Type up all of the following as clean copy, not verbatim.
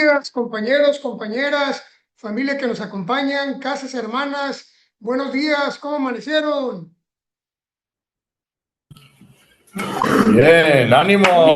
días, compañeros, compañeras, familia que nos acompañan, casas hermanas. Buenos días, ¿cómo amanecieron? Bien, ánimo.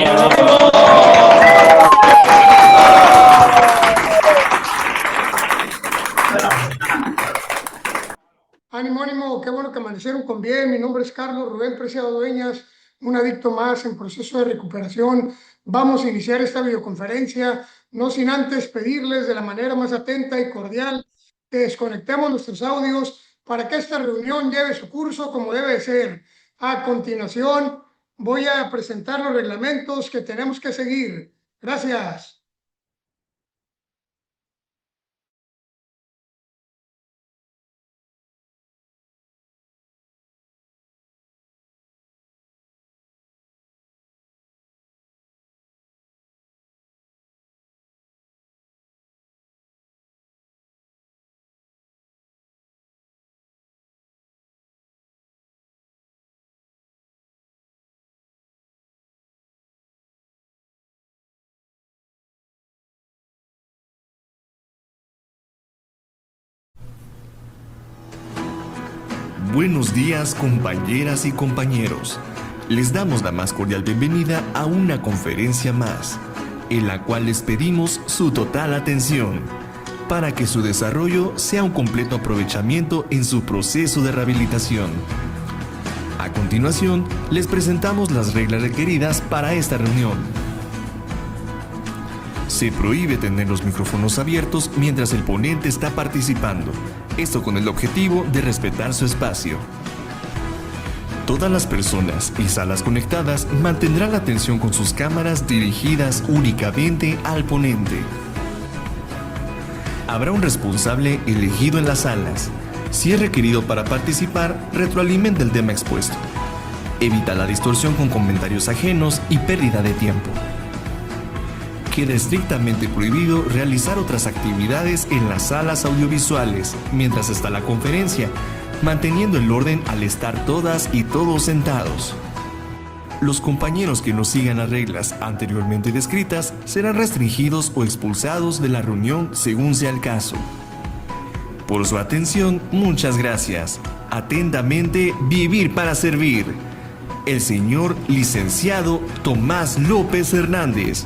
Ánimo, ánimo, qué bueno que amanecieron con bien. Mi nombre es Carlos Rubén Preciado Dueñas, un adicto más en proceso de recuperación. Vamos a iniciar esta videoconferencia, no sin antes pedirles de la manera más atenta y cordial que desconectemos nuestros audios para que esta reunión lleve su curso como debe de ser. A continuación, voy a presentar los reglamentos que tenemos que seguir. Gracias. Buenos días, compañeras y compañeros. Les damos la más cordial bienvenida a una conferencia más, en la cual les pedimos su total atención, para que su desarrollo sea un completo aprovechamiento en su proceso de rehabilitación. A continuación, les presentamos las reglas requeridas para esta reunión. Se prohíbe tener los micrófonos abiertos mientras el ponente está participando, esto con el objetivo de respetar su espacio. Todas las personas y salas conectadas mantendrán la atención con sus cámaras dirigidas únicamente al ponente. Habrá un responsable elegido en las salas. Si es requerido para participar, retroalimenta el tema expuesto. Evita la distorsión con comentarios ajenos y pérdida de tiempo. Queda estrictamente prohibido realizar otras actividades en las salas audiovisuales mientras está la conferencia, manteniendo el orden al estar todas y todos sentados. Los compañeros que no sigan las reglas anteriormente descritas serán restringidos o expulsados de la reunión según sea el caso. Por su atención, muchas gracias. Atentamente, Vivir para Servir. El señor licenciado Tomás López Hernández,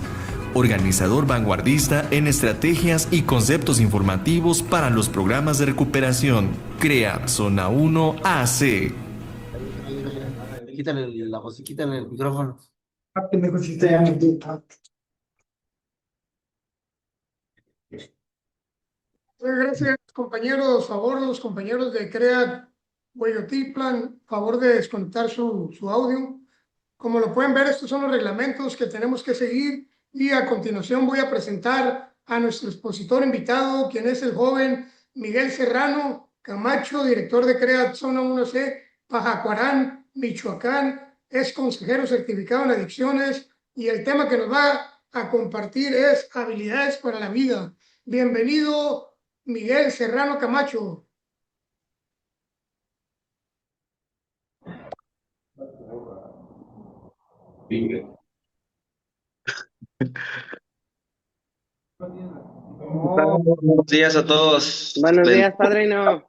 organizador vanguardista en estrategias y conceptos informativos para los programas de recuperación. CREA Zona 1 AC. Quítale la voz, quítale el micrófono. Gracias, compañeros. Favor, los compañeros de CREA Hueyotiplan, favor de desconectar su audio. Como lo pueden ver, estos son los reglamentos que tenemos que seguir y a continuación voy a presentar a nuestro expositor invitado, quien es el joven Miguel Serrano Camacho, director de CREA Zona 1C, Pajacuarán, Michoacán. Es consejero certificado en adicciones y el tema que nos va a compartir es habilidades para la vida. Bienvenido, Miguel Serrano Camacho. Buenos días a todos. Buenos días, padrino.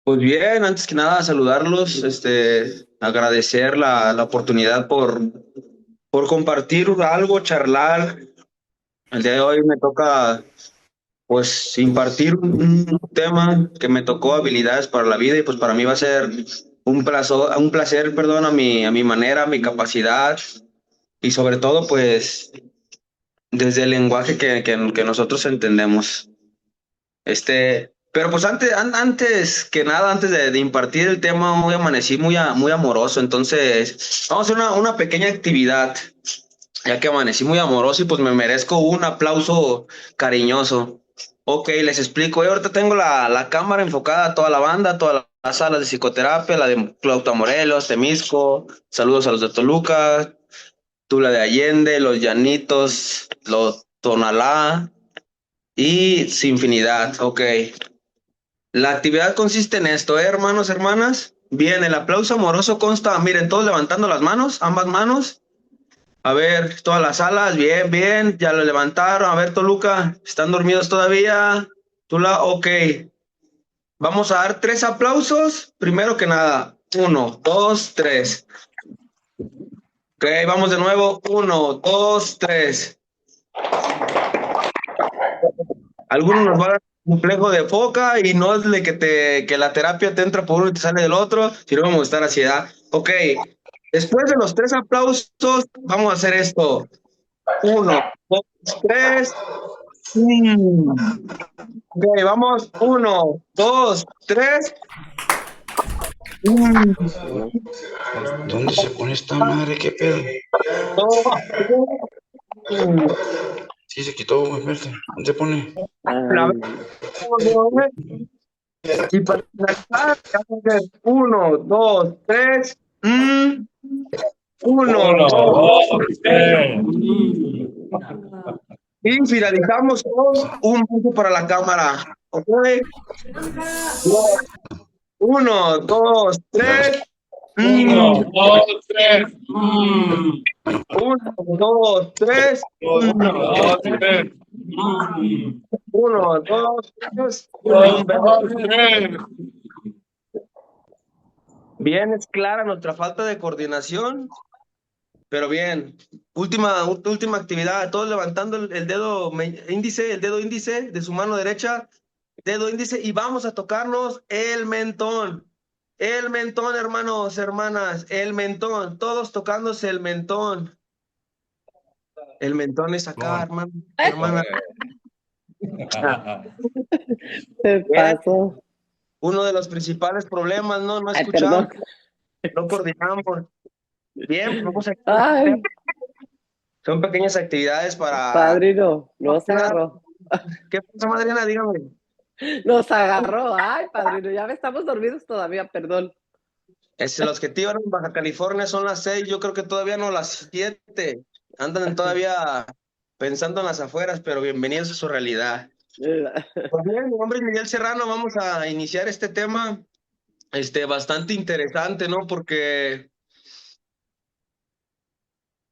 Pues bien, antes que nada saludarlos, agradecer la oportunidad por compartir algo, charlar. El día de hoy me toca pues impartir un tema que me tocó habilidades para la vida y pues para mí va a ser un placer, perdón, a mi manera, a mi capacidad y sobre todo pues desde el lenguaje que nosotros entendemos. Pero pues antes que nada, antes de impartir el tema, hoy amanecí muy amoroso, entonces vamos a hacer una pequeña actividad, ya que amanecí muy amoroso y pues me merezco un aplauso cariñoso. Ok, les explico. Yo ahorita tengo la cámara enfocada a toda la banda, a todas las salas de psicoterapia, la de Clauta Morelos, Temisco, saludos a los de Toluca, Tula de Allende, Los Llanitos, Los Tonalá y Sinfinidad. Ok. La actividad consiste en esto, hermanos, hermanas. Bien, el aplauso amoroso consta, miren, todos levantando las manos, ambas manos. A ver, todas las alas, bien, bien, ya lo levantaron. A ver, Toluca, ¿están dormidos todavía? Tula, ok. Vamos a dar 3 aplausos. Primero que nada, 1, 2, 3. Ok, vamos de nuevo. 1, 2, 3. Algunos nos va a dar un complejo de foca y no es de que la terapia te entra por uno y te sale del otro, sino vamos a estar así, ¿verdad? Ok, después de los 3 aplausos, vamos a hacer esto. 1, 2, 3. Ok, vamos. 1, 2, 3. ¿Dónde se pone esta madre? ¿Qué pedo? Sí, se quitó, güey, espérate. ¿Dónde se pone? Y para finalizar, vamos a hacer 1, 2, 3. 1, Uno, 2. dos, tres. Y finalizamos con un punto para la cámara. Ok. 1, 2, 3. Uno, dos, tres. 1, 2, 3. Uno, dos, tres. 1, 2, 3. Uno, dos, tres. Bien, es clara nuestra falta de coordinación, pero bien. Última actividad, todos levantando el dedo índice, el dedo índice de su mano derecha, dedo índice, y vamos a tocarnos el mentón. El mentón, hermanos, hermanas, el mentón, todos tocándose el mentón. El mentón es acá, hermano, hermana. Se Bien, pasó. uno de los principales problemas, ¿no? No Ay, escuchamos, perdón. no coordinamos. Bien, pues vamos a... Ay, Son pequeñas actividades para... padrino, nos agarró. ¿Qué pasa, madrina? Dígame. Nos agarró. Ay, padrino, ya estamos dormidos todavía, perdón. Es el objetivo en Baja California son las 6, yo creo que todavía no las 7. Andan todavía pensando en las afueras, pero bienvenidos a su realidad. Pues bien, mi nombre es Miguel Serrano, vamos a iniciar este tema bastante interesante, ¿no? Porque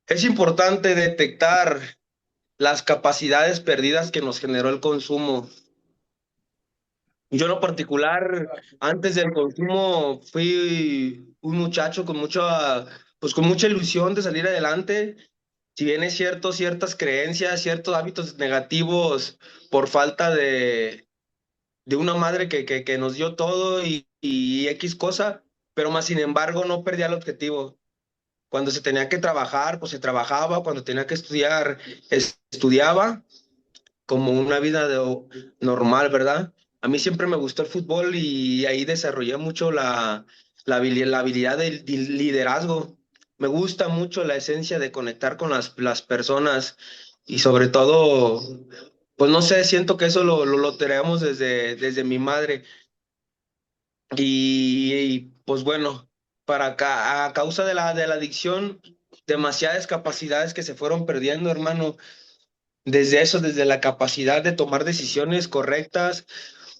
es importante detectar las capacidades perdidas que nos generó el consumo. Yo en lo particular, antes del consumo, fui un muchacho con pues con mucha ilusión de salir adelante. Si bien es cierto, ciertas creencias, ciertos hábitos negativos por falta de una madre que nos dio todo y X cosa, pero más sin embargo no perdía el objetivo. Cuando se tenía que trabajar, pues se trabajaba, cuando tenía que estudiar, estudiaba como una vida normal, ¿verdad? A mí siempre me gustó el fútbol y ahí desarrollé mucho la habilidad del liderazgo. Me gusta mucho la esencia de conectar con las personas y sobre todo, pues no sé, siento que eso lo traemos desde mi madre. Y pues bueno, para acá, a causa de la adicción, demasiadas capacidades que se fueron perdiendo, hermano. Desde eso, desde la capacidad de tomar decisiones correctas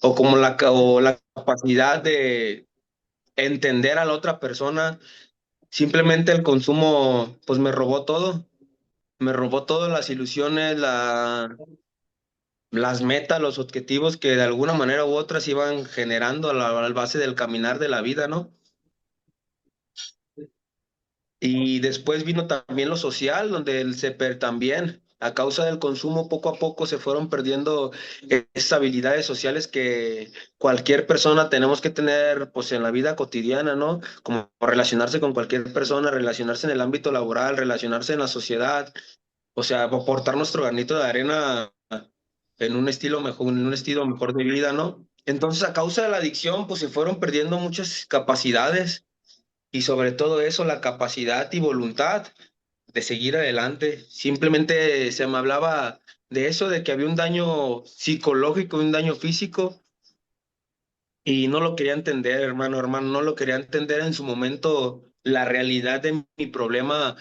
o la capacidad de entender a la otra persona. Simplemente el consumo, pues me robó todo. Me robó todas las ilusiones, las metas, los objetivos que de alguna manera u otra se iban generando a la base del caminar de la vida, ¿no? Y después vino también lo social, donde también, a causa del consumo, poco a poco se fueron perdiendo esas habilidades sociales que cualquier persona tenemos que tener pues en la vida cotidiana, ¿no? Como relacionarse con cualquier persona, relacionarse en el ámbito laboral, relacionarse en la sociedad, o sea, aportar nuestro granito de arena en un estilo mejor de vida, ¿no? Entonces, a causa de la adicción, pues se fueron perdiendo muchas capacidades y sobre todo eso, la capacidad y voluntad de seguir adelante. Simplemente se me hablaba de eso, de que había un daño psicológico, un daño físico, y no lo quería entender, hermano, no lo quería entender en su momento la realidad de mi problema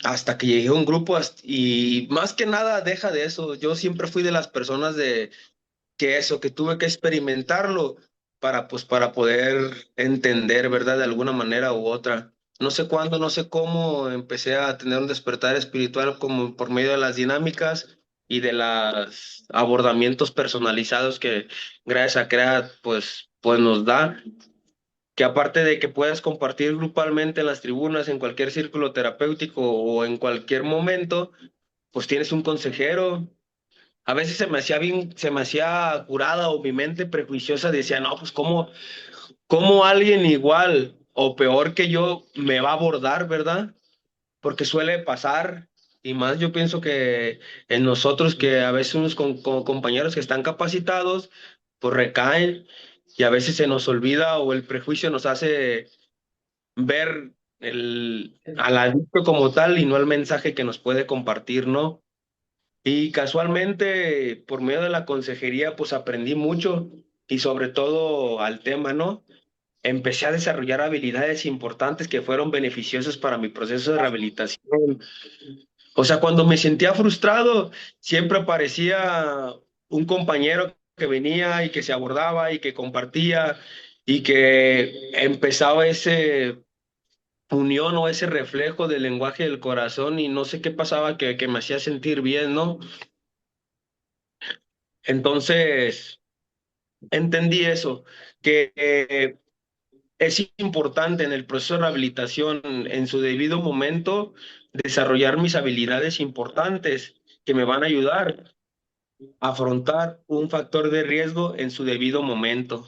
hasta que llegué a un grupo y más que nada deja de eso. Yo siempre fui de las personas que tuve que experimentarlo para poder entender, ¿verdad? De alguna manera u otra. No sé cuándo, no sé cómo empecé a tener un despertar espiritual como por medio de las dinámicas y de los abordamientos personalizados que gracias a CREA pues nos da, que aparte de que puedas compartir grupalmente en las tribunas, en cualquier círculo terapéutico o en cualquier momento, pues tienes un consejero. A veces se me hacía curada o mi mente prejuiciosa decía, no, pues cómo alguien igual o peor que yo me va a abordar, ¿verdad? Porque suele pasar, y más yo pienso que en nosotros que a veces unos con compañeros que están capacitados, pues recaen y a veces se nos olvida o el prejuicio nos hace ver al adicto como tal y no el mensaje que nos puede compartir, ¿no? Y casualmente, por medio de la consejería, pues aprendí mucho y sobre todo al tema, ¿no? Empecé a desarrollar habilidades importantes que fueron beneficiosas para mi proceso de rehabilitación. O sea, cuando me sentía frustrado, siempre aparecía un compañero que venía y que se abordaba y que compartía y que empezaba ese unión o ese reflejo del lenguaje del corazón y no sé qué pasaba que me hacía sentir bien, ¿no? Entonces, entendí eso, que es importante en el proceso de rehabilitación, en su debido momento, desarrollar mis habilidades importantes que me van a ayudar a afrontar un factor de riesgo en su debido momento.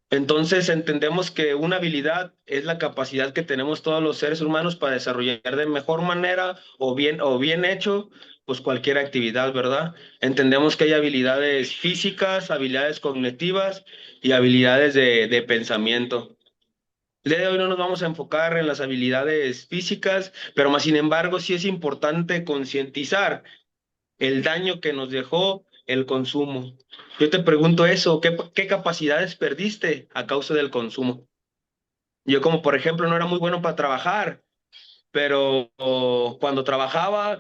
Entonces entendemos que una habilidad es la capacidad que tenemos todos los seres humanos para desarrollar de mejor manera o bien hecho, pues cualquier actividad, ¿verdad? Entendemos que hay habilidades físicas, habilidades cognitivas y habilidades de pensamiento. El día de hoy no nos vamos a enfocar en las habilidades físicas, pero más sin embargo sí es importante concientizar el daño que nos dejó el consumo. Yo te pregunto eso, ¿qué capacidades perdiste a causa del consumo? Yo como por ejemplo no era muy bueno para trabajar, pero cuando trabajaba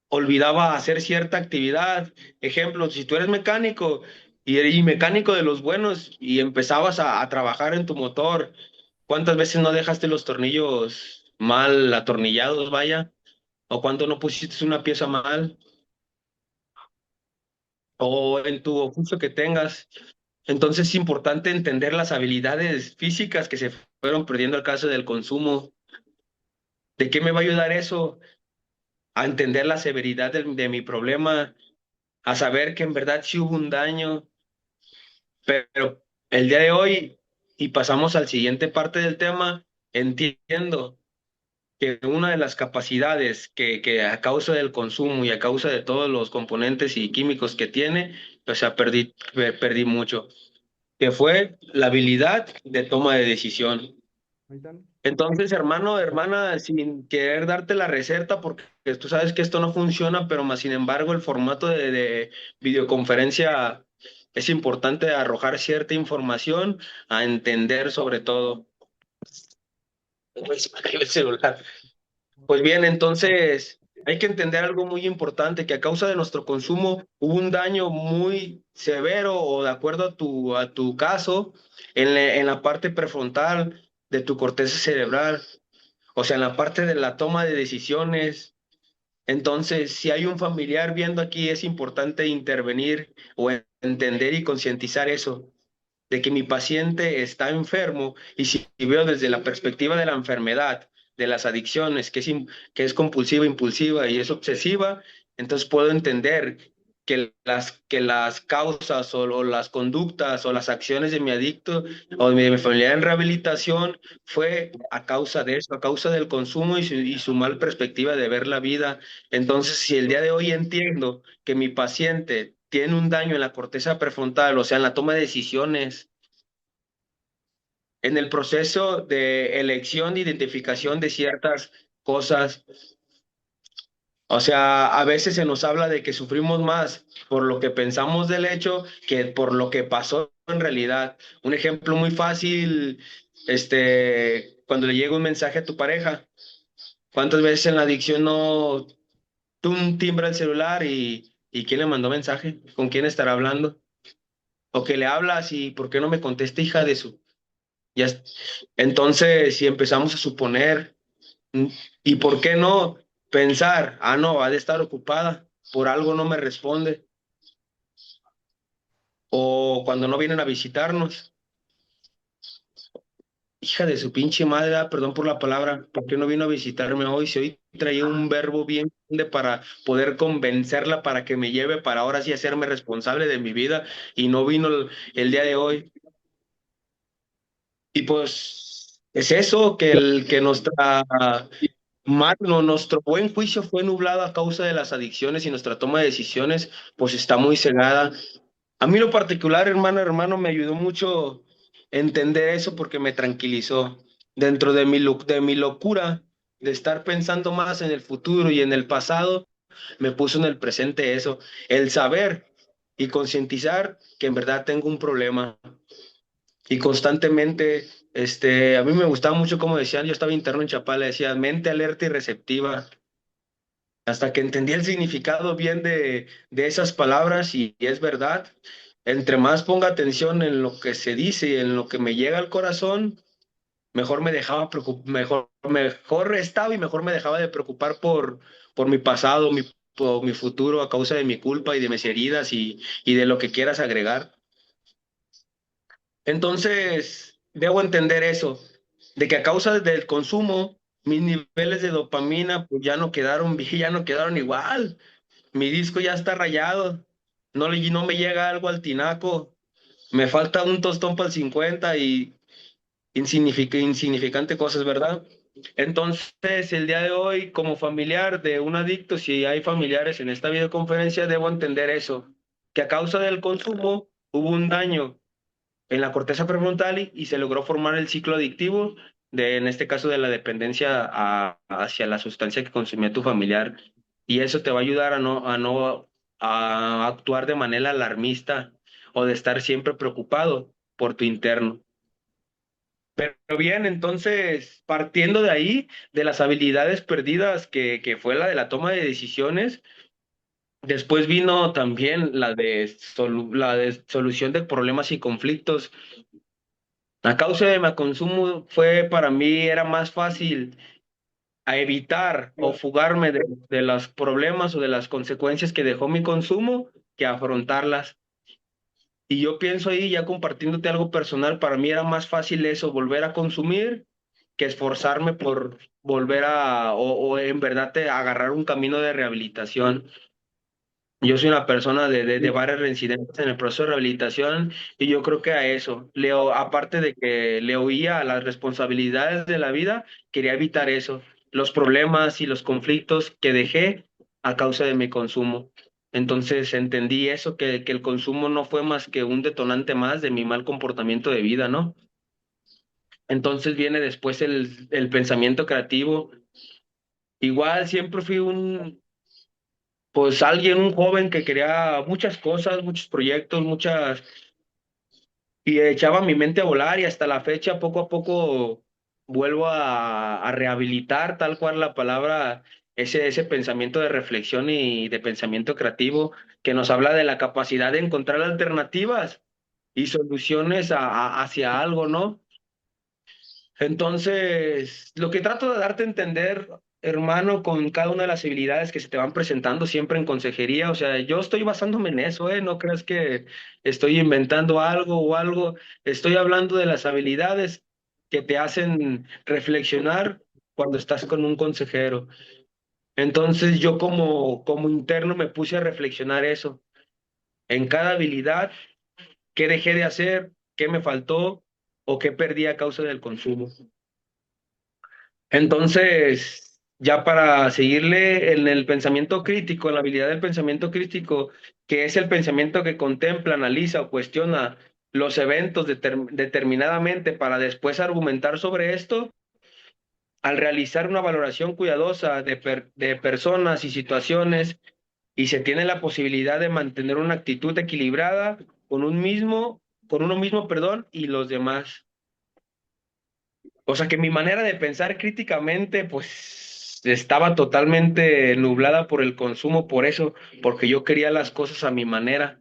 olvidaba hacer cierta actividad. Ejemplo, si tú eres mecánico y mecánico de los buenos y empezabas a trabajar en tu motor, ¿cuántas veces no dejaste los tornillos mal atornillados, vaya? ¿O cuánto no pusiste una pieza mal? O en tu oficio que tengas. Entonces es importante entender las habilidades físicas que se fueron perdiendo al caso del consumo. ¿De qué me va a ayudar eso? A entender la severidad de mi problema, a saber que en verdad sí hubo un daño, pero el día de hoy, y pasamos al siguiente parte del tema, entiendo que una de las capacidades que a causa del consumo y a causa de todos los componentes y químicos que tiene, o sea, perdí mucho, que fue la habilidad de toma de decisión. Entonces, hermano, hermana, sin querer darte la receta, porque tú sabes que esto no funciona, pero más sin embargo el formato de videoconferencia es importante arrojar cierta información a entender sobre todo. Uy, se me cayó el celular. Pues bien, entonces hay que entender algo muy importante, que a causa de nuestro consumo hubo un daño muy severo o de acuerdo a tu caso en la parte prefrontal de tu corteza cerebral, o sea, en la parte de la toma de decisiones. Entonces, si hay un familiar viendo aquí, es importante intervenir o entender y concientizar eso, de que mi paciente está enfermo y si veo desde la perspectiva de la enfermedad, de las adicciones, que es compulsiva, impulsiva y es obsesiva, entonces puedo entender que las causas o las conductas o las acciones de mi adicto o de mi familiar en rehabilitación fue a causa de eso, a causa del consumo y su mal perspectiva de ver la vida. Entonces, si el día de hoy entiendo que mi paciente tiene un daño en la corteza prefrontal, o sea, en la toma de decisiones, en el proceso de elección, de identificación de ciertas cosas. O sea, a veces se nos habla de que sufrimos más por lo que pensamos del hecho que por lo que pasó en realidad. Un ejemplo muy fácil, cuando le llega un mensaje a tu pareja, ¿cuántas veces en la adicción no, tú timbra el celular y ¿y quién le mandó mensaje? ¿Con quién estará hablando? O que le hablas y ¿por qué no me contesta, hija de su? Ya, entonces, si empezamos a suponer, ¿mm? ¿Y por qué no pensar? Ah, no, ha de estar ocupada, por algo no me responde. O cuando no vienen a visitarnos, hija de su pinche madre, perdón por la palabra, ¿por qué no vino a visitarme hoy? Si hoy traía un verbo bien grande para poder convencerla para que me lleve, para ahora sí hacerme responsable de mi vida, y no vino el día de hoy. Y pues es eso, que nuestra nuestro buen juicio fue nublado a causa de las adicciones y nuestra toma de decisiones pues está muy cegada. A mí lo particular, hermano, me ayudó mucho entender eso porque me tranquilizó. Dentro de de mi locura de estar pensando más en el futuro y en el pasado, me puso en el presente eso, el saber y concientizar que en verdad tengo un problema y constantemente, a mí me gustaba mucho como decían, yo estaba interno en Chapala, decía mente alerta y receptiva, hasta que entendí el significado bien de esas palabras y es verdad, entre más ponga atención en lo que se dice y en lo que me llega al corazón, mejor me dejaba mejor estaba y mejor me dejaba de preocupar por mi pasado, por mi futuro a causa de mi culpa y de mis heridas y de lo que quieras agregar. Entonces, debo entender eso, de que a causa del consumo, mis niveles de dopamina pues ya no quedaron, ya no quedaron igual. Mi disco ya está rayado, no me llega algo al tinaco, me falta un tostón para el 50 y insignificante cosas, ¿verdad? Entonces, el día de hoy, como familiar de un adicto, si hay familiares en esta videoconferencia, debo entender eso, que a causa del consumo hubo un daño en la corteza prefrontal y se logró formar el ciclo adictivo en este caso, de la dependencia hacia la sustancia que consumía tu familiar. Y eso te va a ayudar a actuar de manera alarmista o de estar siempre preocupado por tu interno. Pero bien, entonces, partiendo de ahí, de las habilidades perdidas que fue la de la toma de decisiones, después vino también la de solución de problemas y conflictos. A causa de mi consumo fue para mí era más fácil a evitar o fugarme de los problemas o de las consecuencias que dejó mi consumo que afrontarlas. Y yo pienso ahí, ya compartiéndote algo personal, para mí era más fácil eso, volver a consumir, que esforzarme por volver o en verdad agarrar un camino de rehabilitación. Yo soy una persona de varias reincidentes en el proceso de rehabilitación y yo creo que a eso, aparte de que le oía a las responsabilidades de la vida, quería evitar eso, los problemas y los conflictos que dejé a causa de mi consumo. Entonces entendí eso, que el consumo no fue más que un detonante más de mi mal comportamiento de vida, ¿no? Entonces viene después el pensamiento creativo. Igual siempre fui pues alguien, un joven que quería muchas cosas, muchos proyectos, y echaba mi mente a volar y hasta la fecha poco a poco vuelvo a rehabilitar tal cual la palabra, ese pensamiento de reflexión y de pensamiento creativo que nos habla de la capacidad de encontrar alternativas y soluciones hacia algo, ¿no? Entonces, lo que trato de darte a entender, hermano, con cada una de las habilidades que se te van presentando siempre en consejería, o sea, yo estoy basándome en eso, ¿eh? No creas que estoy inventando algo o algo, estoy hablando de las habilidades que te hacen reflexionar cuando estás con un consejero. Entonces, yo como interno me puse a reflexionar eso, en cada habilidad, qué dejé de hacer, qué me faltó o qué perdí a causa del consumo. Entonces, ya para seguirle en el pensamiento crítico, en la habilidad del pensamiento crítico, que es el pensamiento que contempla, analiza o cuestiona los eventos determinadamente para después argumentar sobre esto, al realizar una valoración cuidadosa de personas y situaciones, y se tiene la posibilidad de mantener una actitud equilibrada con uno mismo, perdón, y los demás. O sea que mi manera de pensar críticamente, pues estaba totalmente nublada por el consumo, por eso, porque yo quería las cosas a mi manera.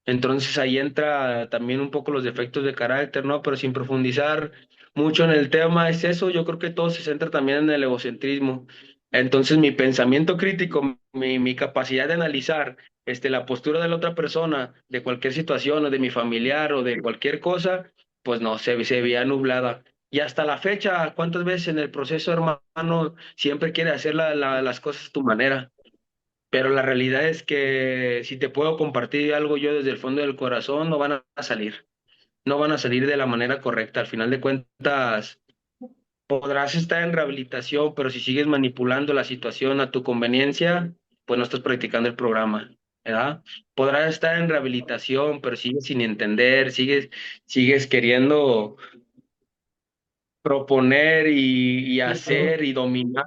Entonces ahí entra también un poco los defectos de carácter, ¿no? Pero sin profundizar mucho en el tema, es eso, yo creo que todo se centra también en el egocentrismo. Entonces mi pensamiento crítico, mi capacidad de analizar la postura de la otra persona, de cualquier situación, o de mi familiar, o de cualquier cosa, pues no, se veía nublada. Y hasta la fecha, ¿cuántas veces en el proceso, hermano, siempre quiere hacer las cosas a tu manera? Pero la realidad es que si te puedo compartir algo yo desde el fondo del corazón, no van a salir, no van a salir de la manera correcta. Al final de cuentas, podrás estar en rehabilitación, pero si sigues manipulando la situación a tu conveniencia, pues no estás practicando el programa, ¿verdad? Podrás estar en rehabilitación, pero sigues sin entender, sigues queriendo proponer y hacer y dominar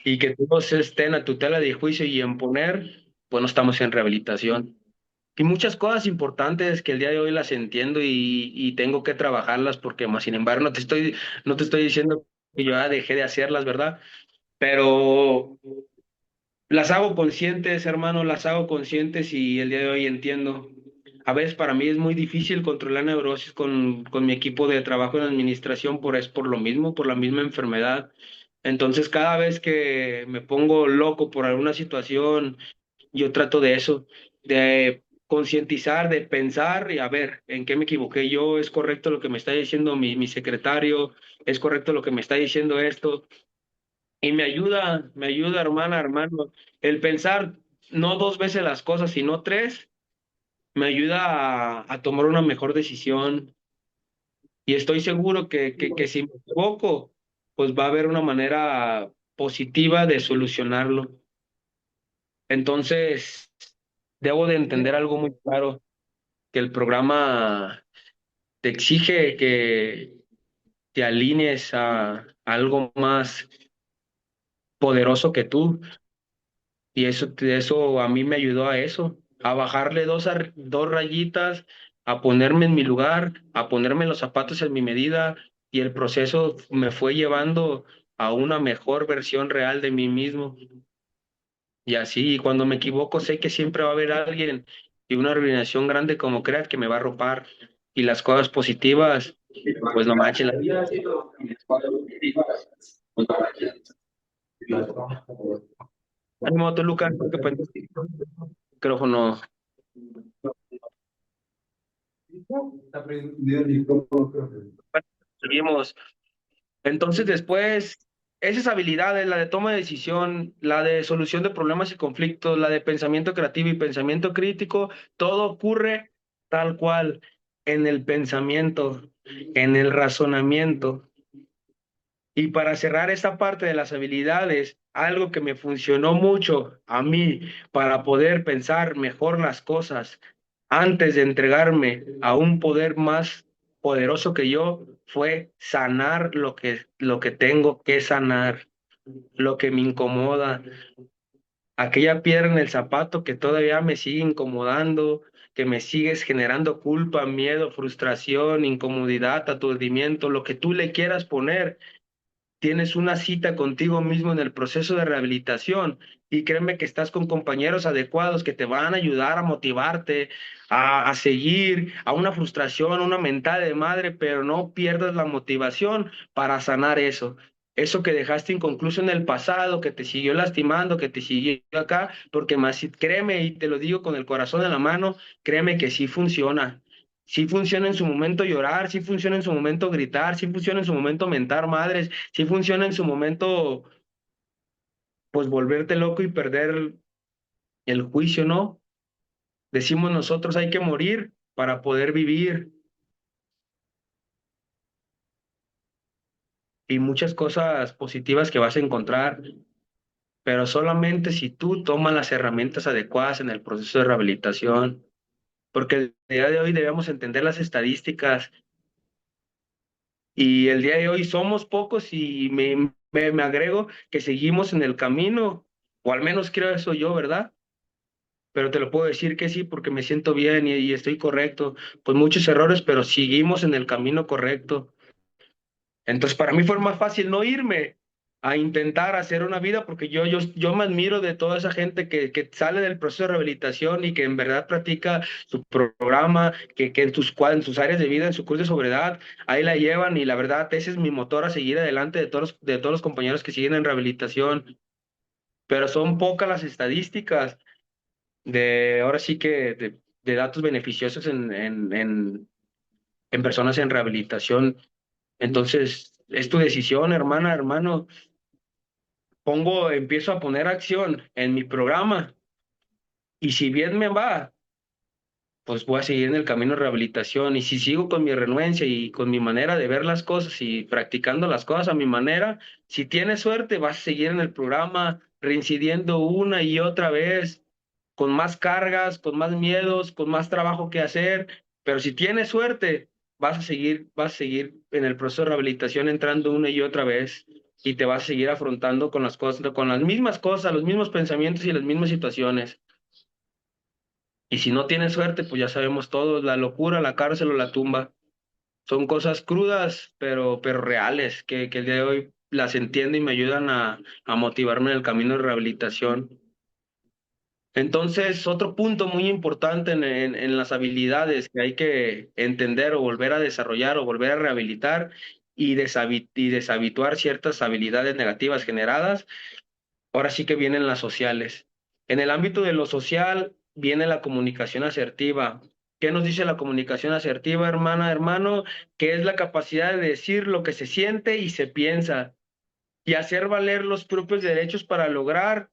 y que todos estén a tutela de juicio y en poner, pues no estamos en rehabilitación. Y muchas cosas importantes que el día de hoy las entiendo y tengo que trabajarlas porque más sin embargo no te estoy diciendo que yo ya dejé de hacerlas, ¿verdad? Pero las hago conscientes, hermano, las hago conscientes y el día de hoy entiendo. A veces para mí es muy difícil controlar neurosis con mi equipo de trabajo en administración, es por lo mismo, por la misma enfermedad. Entonces, cada vez que me pongo loco por alguna situación, yo trato de eso, de concientizar, de pensar y a ver, ¿en qué me equivoqué yo? ¿Es correcto lo que me está diciendo mi secretario? ¿Es correcto lo que me está diciendo esto? Y me ayuda, hermana, hermano, el pensar no dos veces las cosas, sino tres, me ayuda a tomar una mejor decisión. Y estoy seguro que si me equivoco, pues va a haber una manera positiva de solucionarlo. Entonces, debo de entender algo muy claro, que el programa te exige que te alinees a algo más poderoso que tú. Y eso a mí me ayudó a eso, a bajarle dos rayitas, a ponerme en mi lugar, a ponerme los zapatos en mi medida, y el proceso me fue llevando a una mejor versión real de mí mismo. Y así, cuando me equivoco, sé que siempre va a haber alguien y una organización grande como CREAT que me va a arropar. Y las cosas positivas, pues no manches la vida. Ánimo, Toluca, que pues, micrófono. Seguimos. Entonces después, esas habilidades, la de toma de decisión, la de solución de problemas y conflictos, la de pensamiento creativo y pensamiento crítico, todo ocurre tal cual en el pensamiento, en el razonamiento. Y para cerrar esta parte de las habilidades, algo que me funcionó mucho a mí para poder pensar mejor las cosas antes de entregarme a un poder más poderoso que yo, fue sanar lo que tengo que sanar, lo que me incomoda, aquella piedra en el zapato que todavía me sigue incomodando, que me sigues generando culpa, miedo, frustración, incomodidad, aturdimiento, lo que tú le quieras poner. Tienes una cita contigo mismo en el proceso de rehabilitación y créeme que estás con compañeros adecuados que te van a ayudar a motivarte, a seguir, a una frustración, a una mentada de madre, pero no pierdas la motivación para sanar eso. Eso que dejaste inconcluso en el pasado, que te siguió lastimando, que te siguió acá, porque más créeme, y te lo digo con el corazón en la mano, créeme que sí funciona. Sí funciona en su momento llorar, sí funciona en su momento gritar, sí funciona en su momento mentar madres, sí funciona en su momento, pues volverte loco y perder el juicio, ¿no? Decimos nosotros hay que morir para poder vivir y muchas cosas positivas que vas a encontrar, pero solamente si tú tomas las herramientas adecuadas en el proceso de rehabilitación, porque el día de hoy debemos entender las estadísticas y el día de hoy somos pocos y me agrego que seguimos en el camino, o al menos creo eso yo, ¿verdad? Pero te lo puedo decir que sí porque me siento bien y estoy correcto. Pues muchos errores, pero seguimos en el camino correcto. Entonces para mí fue más fácil no irme a intentar hacer una vida, porque yo me admiro de toda esa gente que sale del proceso de rehabilitación y que en verdad practica su programa, que en sus áreas de vida, en su curso de sobriedad, ahí la llevan y la verdad ese es mi motor a seguir adelante de todos los compañeros que siguen en rehabilitación, pero son pocas las estadísticas ahora sí que de datos beneficiosos en personas en rehabilitación. Entonces, es tu decisión, hermana, hermano. Empiezo a poner acción en mi programa y si bien me va, pues voy a seguir en el camino de rehabilitación y si sigo con mi renuencia y con mi manera de ver las cosas y practicando las cosas a mi manera, si tienes suerte vas a seguir en el programa reincidiendo una y otra vez, con más cargas, con más miedos, con más trabajo que hacer, pero si tienes suerte vas a seguir en el proceso de rehabilitación entrando una y otra vez y te vas a seguir afrontando con las cosas, con las mismas cosas, los mismos pensamientos y las mismas situaciones. Y si no tienes suerte, pues ya sabemos todos, la locura, la cárcel o la tumba. Son cosas crudas, pero reales, que el día de hoy las entiendo y me ayudan a motivarme en el camino de rehabilitación. Entonces, otro punto muy importante en las habilidades que hay que entender o volver a desarrollar o volver a rehabilitar y deshabituar ciertas habilidades negativas generadas, ahora sí que vienen las sociales. En el ámbito de lo social viene la comunicación asertiva. ¿Qué nos dice la comunicación asertiva, hermana, hermano? Que es la capacidad de decir lo que se siente y se piensa y hacer valer los propios derechos para lograrlo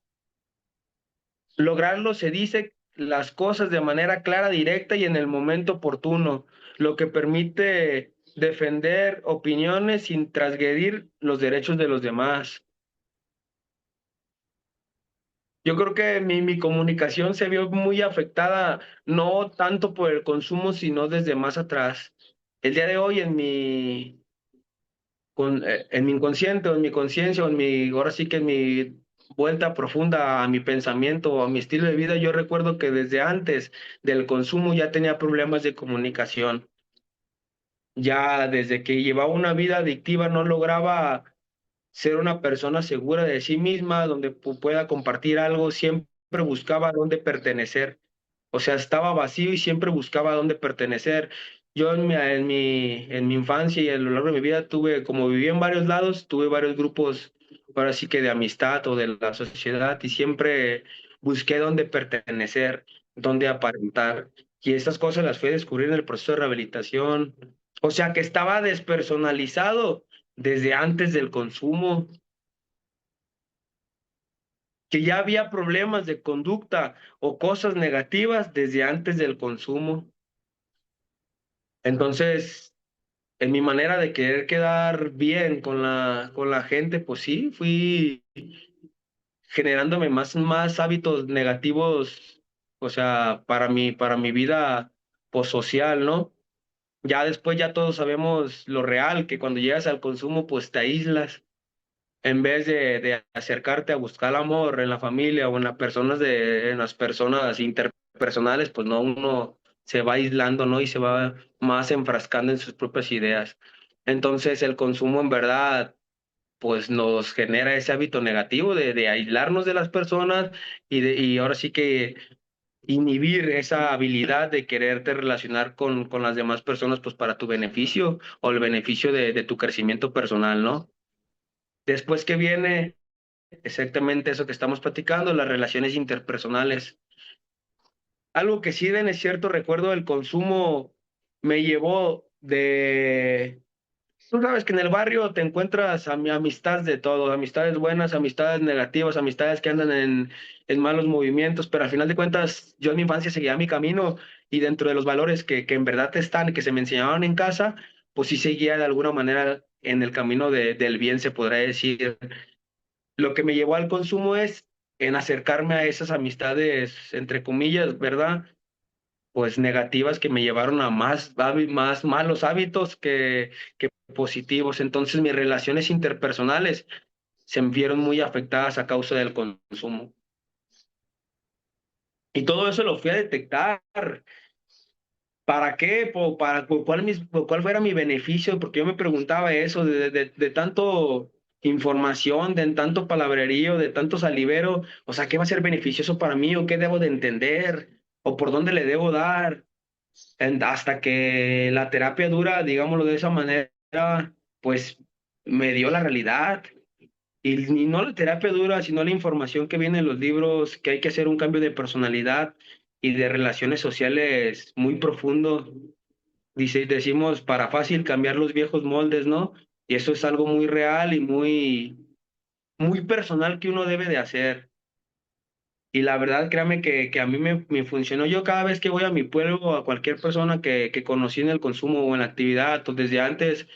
se dice las cosas de manera clara, directa y en el momento oportuno, lo que permite defender opiniones sin transgredir los derechos de los demás. Yo creo que mi comunicación se vio muy afectada, no tanto por el consumo, sino desde más atrás. El día de hoy en mi inconsciente o en mi conciencia o ahora sí que en mi vuelta profunda a mi pensamiento o a mi estilo de vida, yo recuerdo que desde antes del consumo ya tenía problemas de comunicación. Ya desde que llevaba una vida adictiva no lograba ser una persona segura de sí misma, donde pueda compartir algo, siempre buscaba dónde pertenecer. O sea, estaba vacío y siempre buscaba dónde pertenecer. Yo en mi infancia y a lo largo de mi vida como viví en varios lados, tuve varios grupos, ahora sí que de amistad o de la sociedad, y siempre busqué dónde pertenecer, dónde aparentar. Y estas cosas las fui a descubrir en el proceso de rehabilitación. O sea, que estaba despersonalizado desde antes del consumo, que ya había problemas de conducta o cosas negativas desde antes del consumo. Entonces, en mi manera de querer quedar bien con la gente, pues sí, fui generándome más hábitos negativos, o sea, para mi vida posocial, ¿no? Ya después ya todos sabemos lo real, que cuando llegas al consumo, pues te aíslas en vez de acercarte a buscar el amor en la familia o en las personas interpersonales, pues no, uno se va aislando, ¿no? Y se va más enfrascando en sus propias ideas. Entonces el consumo en verdad, pues nos genera ese hábito negativo de aislarnos de las personas y ahora sí que inhibir esa habilidad de quererte relacionar con las demás personas, pues para tu beneficio o el beneficio de tu crecimiento personal, ¿no? Después que viene exactamente eso que estamos platicando, las relaciones interpersonales. Algo que sí bien es cierto, recuerdo del consumo me llevó de... Tú sabes que en el barrio te encuentras amistades de todo, amistades buenas, amistades negativas, amistades que andan en malos movimientos, pero al final de cuentas yo en mi infancia seguía mi camino y dentro de los valores que en verdad están, que se me enseñaban en casa, pues sí seguía de alguna manera en el camino del bien, se podrá decir. Lo que me llevó al consumo es en acercarme a esas amistades, entre comillas, ¿verdad? Pues negativas que me llevaron a más malos hábitos que positivos. Entonces mis relaciones interpersonales se me vieron muy afectadas a causa del consumo. Y todo eso lo fui a detectar. ¿Para qué? ¿Cuál fuera mi beneficio? Porque yo me preguntaba eso de tanto información, de tanto palabrerío, de tanto salivero, o sea, ¿qué va a ser beneficioso para mí o qué debo de entender o por dónde le debo dar? Hasta que la terapia dura, digámoslo de esa manera, pues me dio la realidad. Y no la terapia dura, sino la información que viene en los libros, que hay que hacer un cambio de personalidad y de relaciones sociales muy profundo. Decimos para fácil cambiar los viejos moldes, ¿no? Y eso es algo muy real y muy personal que uno debe de hacer. Y la verdad, créame que a mí me funcionó. Yo cada vez que voy a mi pueblo o a cualquier persona que conocí en el consumo o en la actividad, pues desde antes,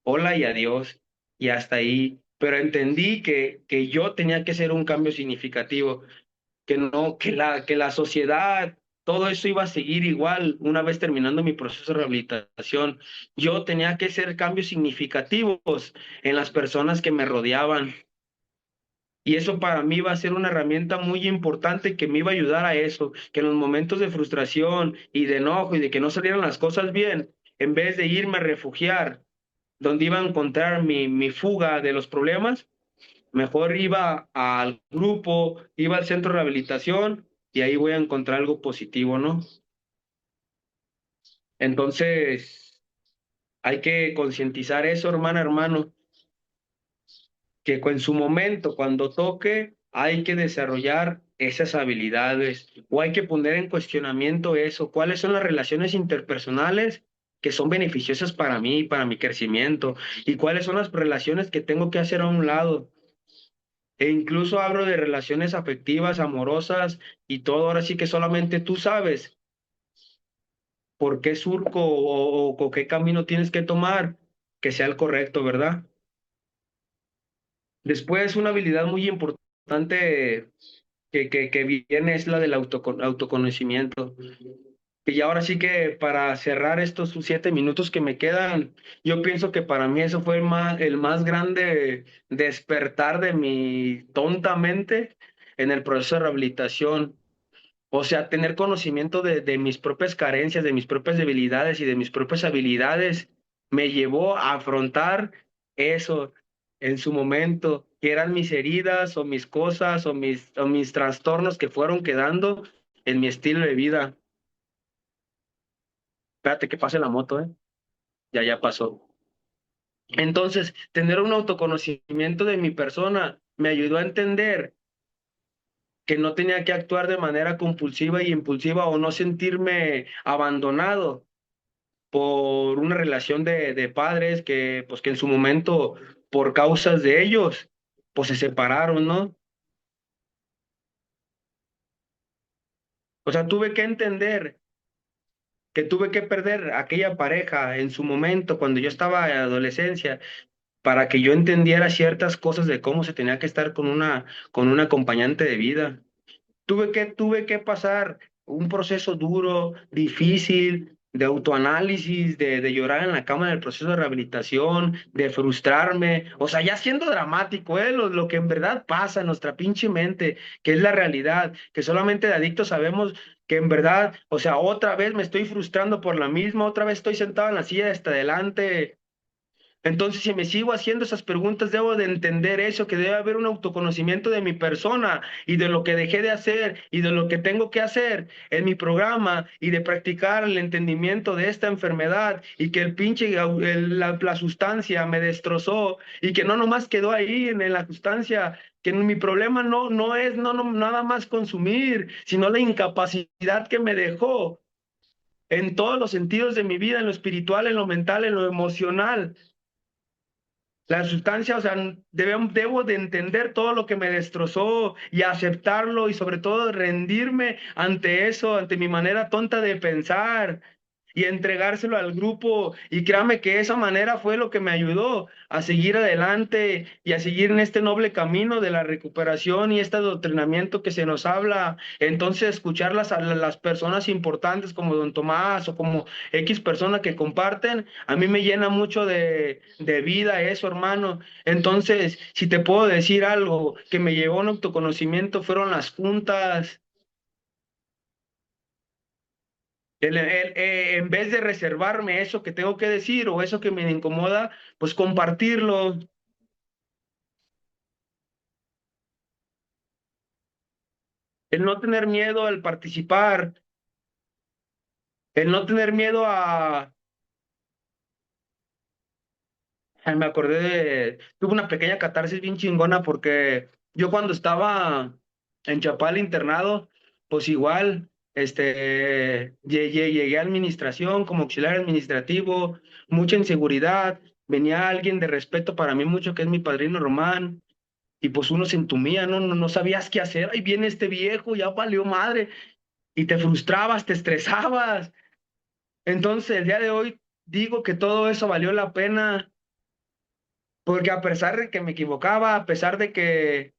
hola y adiós, y hasta ahí. Pero entendí que yo tenía que hacer un cambio significativo, que no, que la sociedad, todo eso iba a seguir igual una vez terminando mi proceso de rehabilitación. Yo tenía que hacer cambios significativos en las personas que me rodeaban. Y eso para mí va a ser una herramienta muy importante que me iba a ayudar a eso, que en los momentos de frustración y de enojo y de que no salieran las cosas bien, en vez de irme a refugiar donde iba a encontrar mi fuga de los problemas, mejor iba al grupo, iba al centro de rehabilitación y ahí voy a encontrar algo positivo, ¿no? Entonces, hay que concientizar eso, hermana, hermano, que en su momento, cuando toque, hay que desarrollar esas habilidades o hay que poner en cuestionamiento eso, cuáles son las relaciones interpersonales que son beneficiosas para mí, para mi crecimiento, y cuáles son las relaciones que tengo que hacer a un lado. E incluso hablo de relaciones afectivas, amorosas y todo, ahora sí que solamente tú sabes por qué surco o qué camino tienes que tomar que sea el correcto, ¿verdad? Después, una habilidad muy importante que viene es la del autoconocimiento. Y ahora sí que para cerrar estos 7 minutos que me quedan, yo pienso que para mí eso fue el más grande despertar de mi tonta mente en el proceso de rehabilitación. O sea, tener conocimiento de mis propias carencias, de mis propias debilidades y de mis propias habilidades me llevó a afrontar eso en su momento, que eran mis heridas o mis cosas o mis trastornos que fueron quedando en mi estilo de vida. Espérate que pase la moto, ¿eh? Ya pasó. Entonces, tener un autoconocimiento de mi persona me ayudó a entender que no tenía que actuar de manera compulsiva y impulsiva o no sentirme abandonado por una relación de padres que, pues, que en su momento, por causas de ellos, pues se separaron, ¿no? O sea, tuve que entender que tuve que perder aquella pareja en su momento, cuando yo estaba en adolescencia, para que yo entendiera ciertas cosas de cómo se tenía que estar con una acompañante de vida. Tuve que pasar un proceso duro, difícil, de autoanálisis, de llorar en la cama del proceso de rehabilitación, de frustrarme, o sea, ya siendo dramático, lo que en verdad pasa en nuestra pinche mente, que es la realidad, que solamente de adictos sabemos que en verdad, o sea, otra vez me estoy frustrando por la misma, otra vez estoy sentado en la silla de hasta adelante. Entonces, si me sigo haciendo esas preguntas, debo de entender eso, que debe haber un autoconocimiento de mi persona y de lo que dejé de hacer y de lo que tengo que hacer en mi programa y de practicar el entendimiento de esta enfermedad y que el pinche, la sustancia me destrozó y que no nomás quedó ahí en la sustancia, que mi problema no es nada más consumir, sino la incapacidad que me dejó en todos los sentidos de mi vida, en lo espiritual, en lo mental, en lo emocional. La sustancia, o sea, debo de entender todo lo que me destrozó y aceptarlo y sobre todo rendirme ante eso, ante mi manera tonta de pensar y entregárselo al grupo. Y créame que esa manera fue lo que me ayudó a seguir adelante y a seguir en este noble camino de la recuperación y este adoctrinamiento que se nos habla. Entonces, escuchar a las personas importantes como don Tomás o como X persona que comparten, a mí me llena mucho de vida eso, hermano. Entonces, si te puedo decir algo que me llevó a un autoconocimiento, fueron las juntas. En vez de reservarme eso que tengo que decir o eso que me incomoda, pues compartirlo. el no tener miedo al participar, el no tener miedo a... Me acordé tuve una pequeña catarsis bien chingona porque yo cuando estaba en Chapal internado, pues igual, llegué a administración como auxiliar administrativo, mucha inseguridad, venía alguien de respeto para mí mucho que es mi padrino Román, y pues uno se entumía, no sabías qué hacer, ahí viene este viejo, ya valió madre, y te frustrabas, te estresabas. Entonces el día de hoy digo que todo eso valió la pena porque a pesar de que me equivocaba, a pesar de que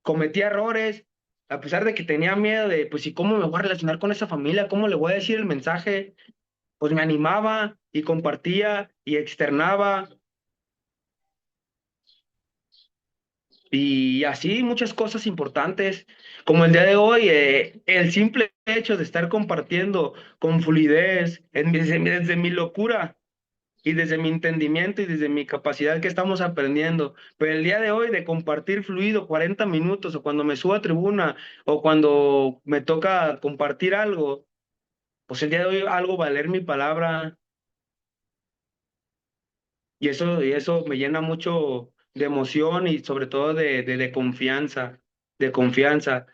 cometía errores, a pesar de que tenía miedo de, pues, ¿y cómo me voy a relacionar con esa familia? ¿Cómo le voy a decir el mensaje? Pues me animaba y compartía y externaba y así muchas cosas importantes, como el día de hoy, el simple hecho de estar compartiendo con fluidez, desde mi locura y desde mi entendimiento y desde mi capacidad que estamos aprendiendo. Pero el día de hoy de compartir fluido 40 minutos o cuando me subo a tribuna o cuando me toca compartir algo, pues el día de hoy algo valer mi palabra y eso me llena mucho de emoción y sobre todo de confianza, de confianza.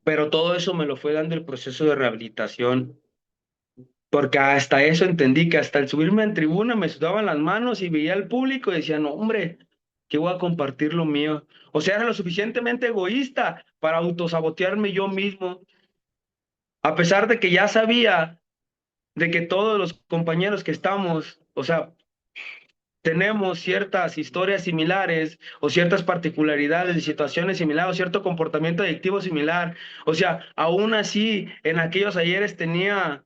Pero todo eso me lo fue dando el proceso de rehabilitación. Porque hasta eso entendí que hasta el subirme en tribuna me sudaban las manos y veía al público y decía, no, hombre, que voy a compartir lo mío. O sea, era lo suficientemente egoísta para autosabotearme yo mismo, a pesar de que ya sabía de que todos los compañeros que estamos, o sea, tenemos ciertas historias similares o ciertas particularidades de situaciones similares o cierto comportamiento adictivo similar. O sea, aún así, en aquellos ayeres tenía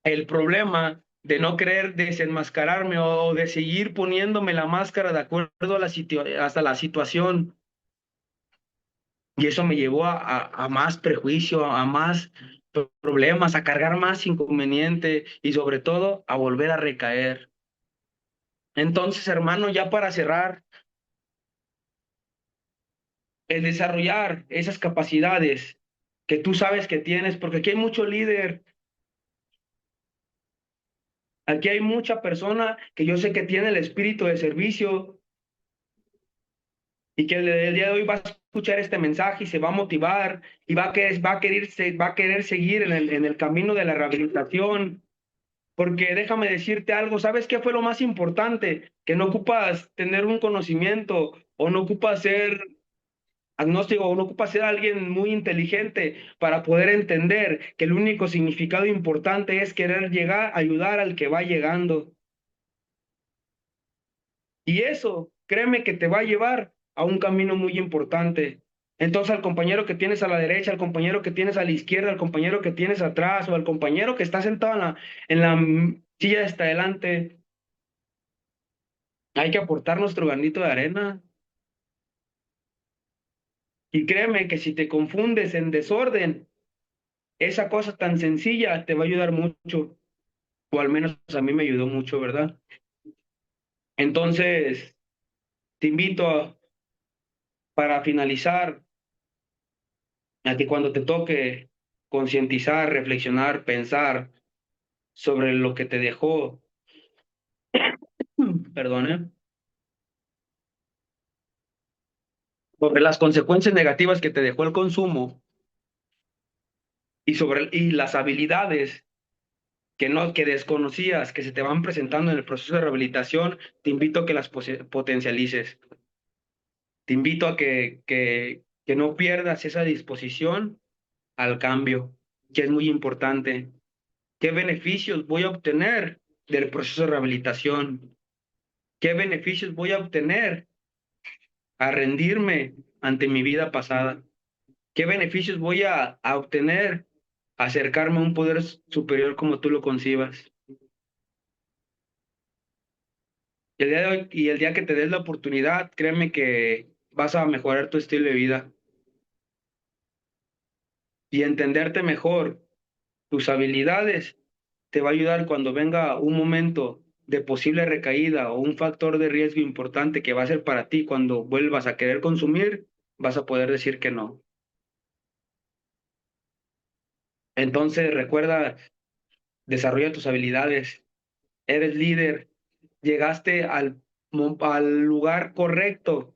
el problema de no querer desenmascararme o de seguir poniéndome la máscara de acuerdo a hasta la situación. Y eso me llevó a más prejuicio, a más problemas, a cargar más inconveniente y sobre todo a volver a recaer. Entonces, hermano, ya para cerrar, el desarrollar esas capacidades que tú sabes que tienes, porque aquí hay mucho líder. Aquí hay mucha persona que yo sé que tiene el espíritu de servicio y que el día de hoy va a escuchar este mensaje y se va a motivar y va a querer seguir en el camino de la rehabilitación. Porque déjame decirte algo, ¿sabes qué fue lo más importante? Que no ocupas tener un conocimiento o no ocupas ser agnóstico o no ocupas ser alguien muy inteligente para poder entender que el único significado importante es querer llegar, ayudar al que va llegando. Y eso, créeme que te va a llevar a un camino muy importante. Entonces, al compañero que tienes a la derecha, al compañero que tienes a la izquierda, al compañero que tienes atrás o al compañero que está sentado en la silla de hasta adelante, hay que aportar nuestro granito de arena. Y créeme que si te confundes en desorden, esa cosa tan sencilla te va a ayudar mucho, o al menos a mí me ayudó mucho, ¿verdad? Entonces, te invito para finalizar a que cuando te toque concientizar, reflexionar, pensar sobre lo que te dejó, perdón, sobre las consecuencias negativas que te dejó el consumo y las habilidades que desconocías, que se te van presentando en el proceso de rehabilitación, te invito a que las potencialices. Te invito a que no pierdas esa disposición al cambio, que es muy importante. ¿Qué beneficios voy a obtener del proceso de rehabilitación? ¿Qué beneficios voy a obtener a rendirme ante mi vida pasada? ¿Qué beneficios voy a obtener a acercarme a un poder superior como tú lo concibas? Y el día de hoy, y el día que te des la oportunidad, créeme que vas a mejorar tu estilo de vida y entenderte mejor, tus habilidades, te va a ayudar cuando venga un momento de posible recaída o un factor de riesgo importante que va a ser para ti cuando vuelvas a querer consumir, vas a poder decir que no. Entonces, recuerda, desarrolla tus habilidades. Eres líder. Llegaste al lugar correcto,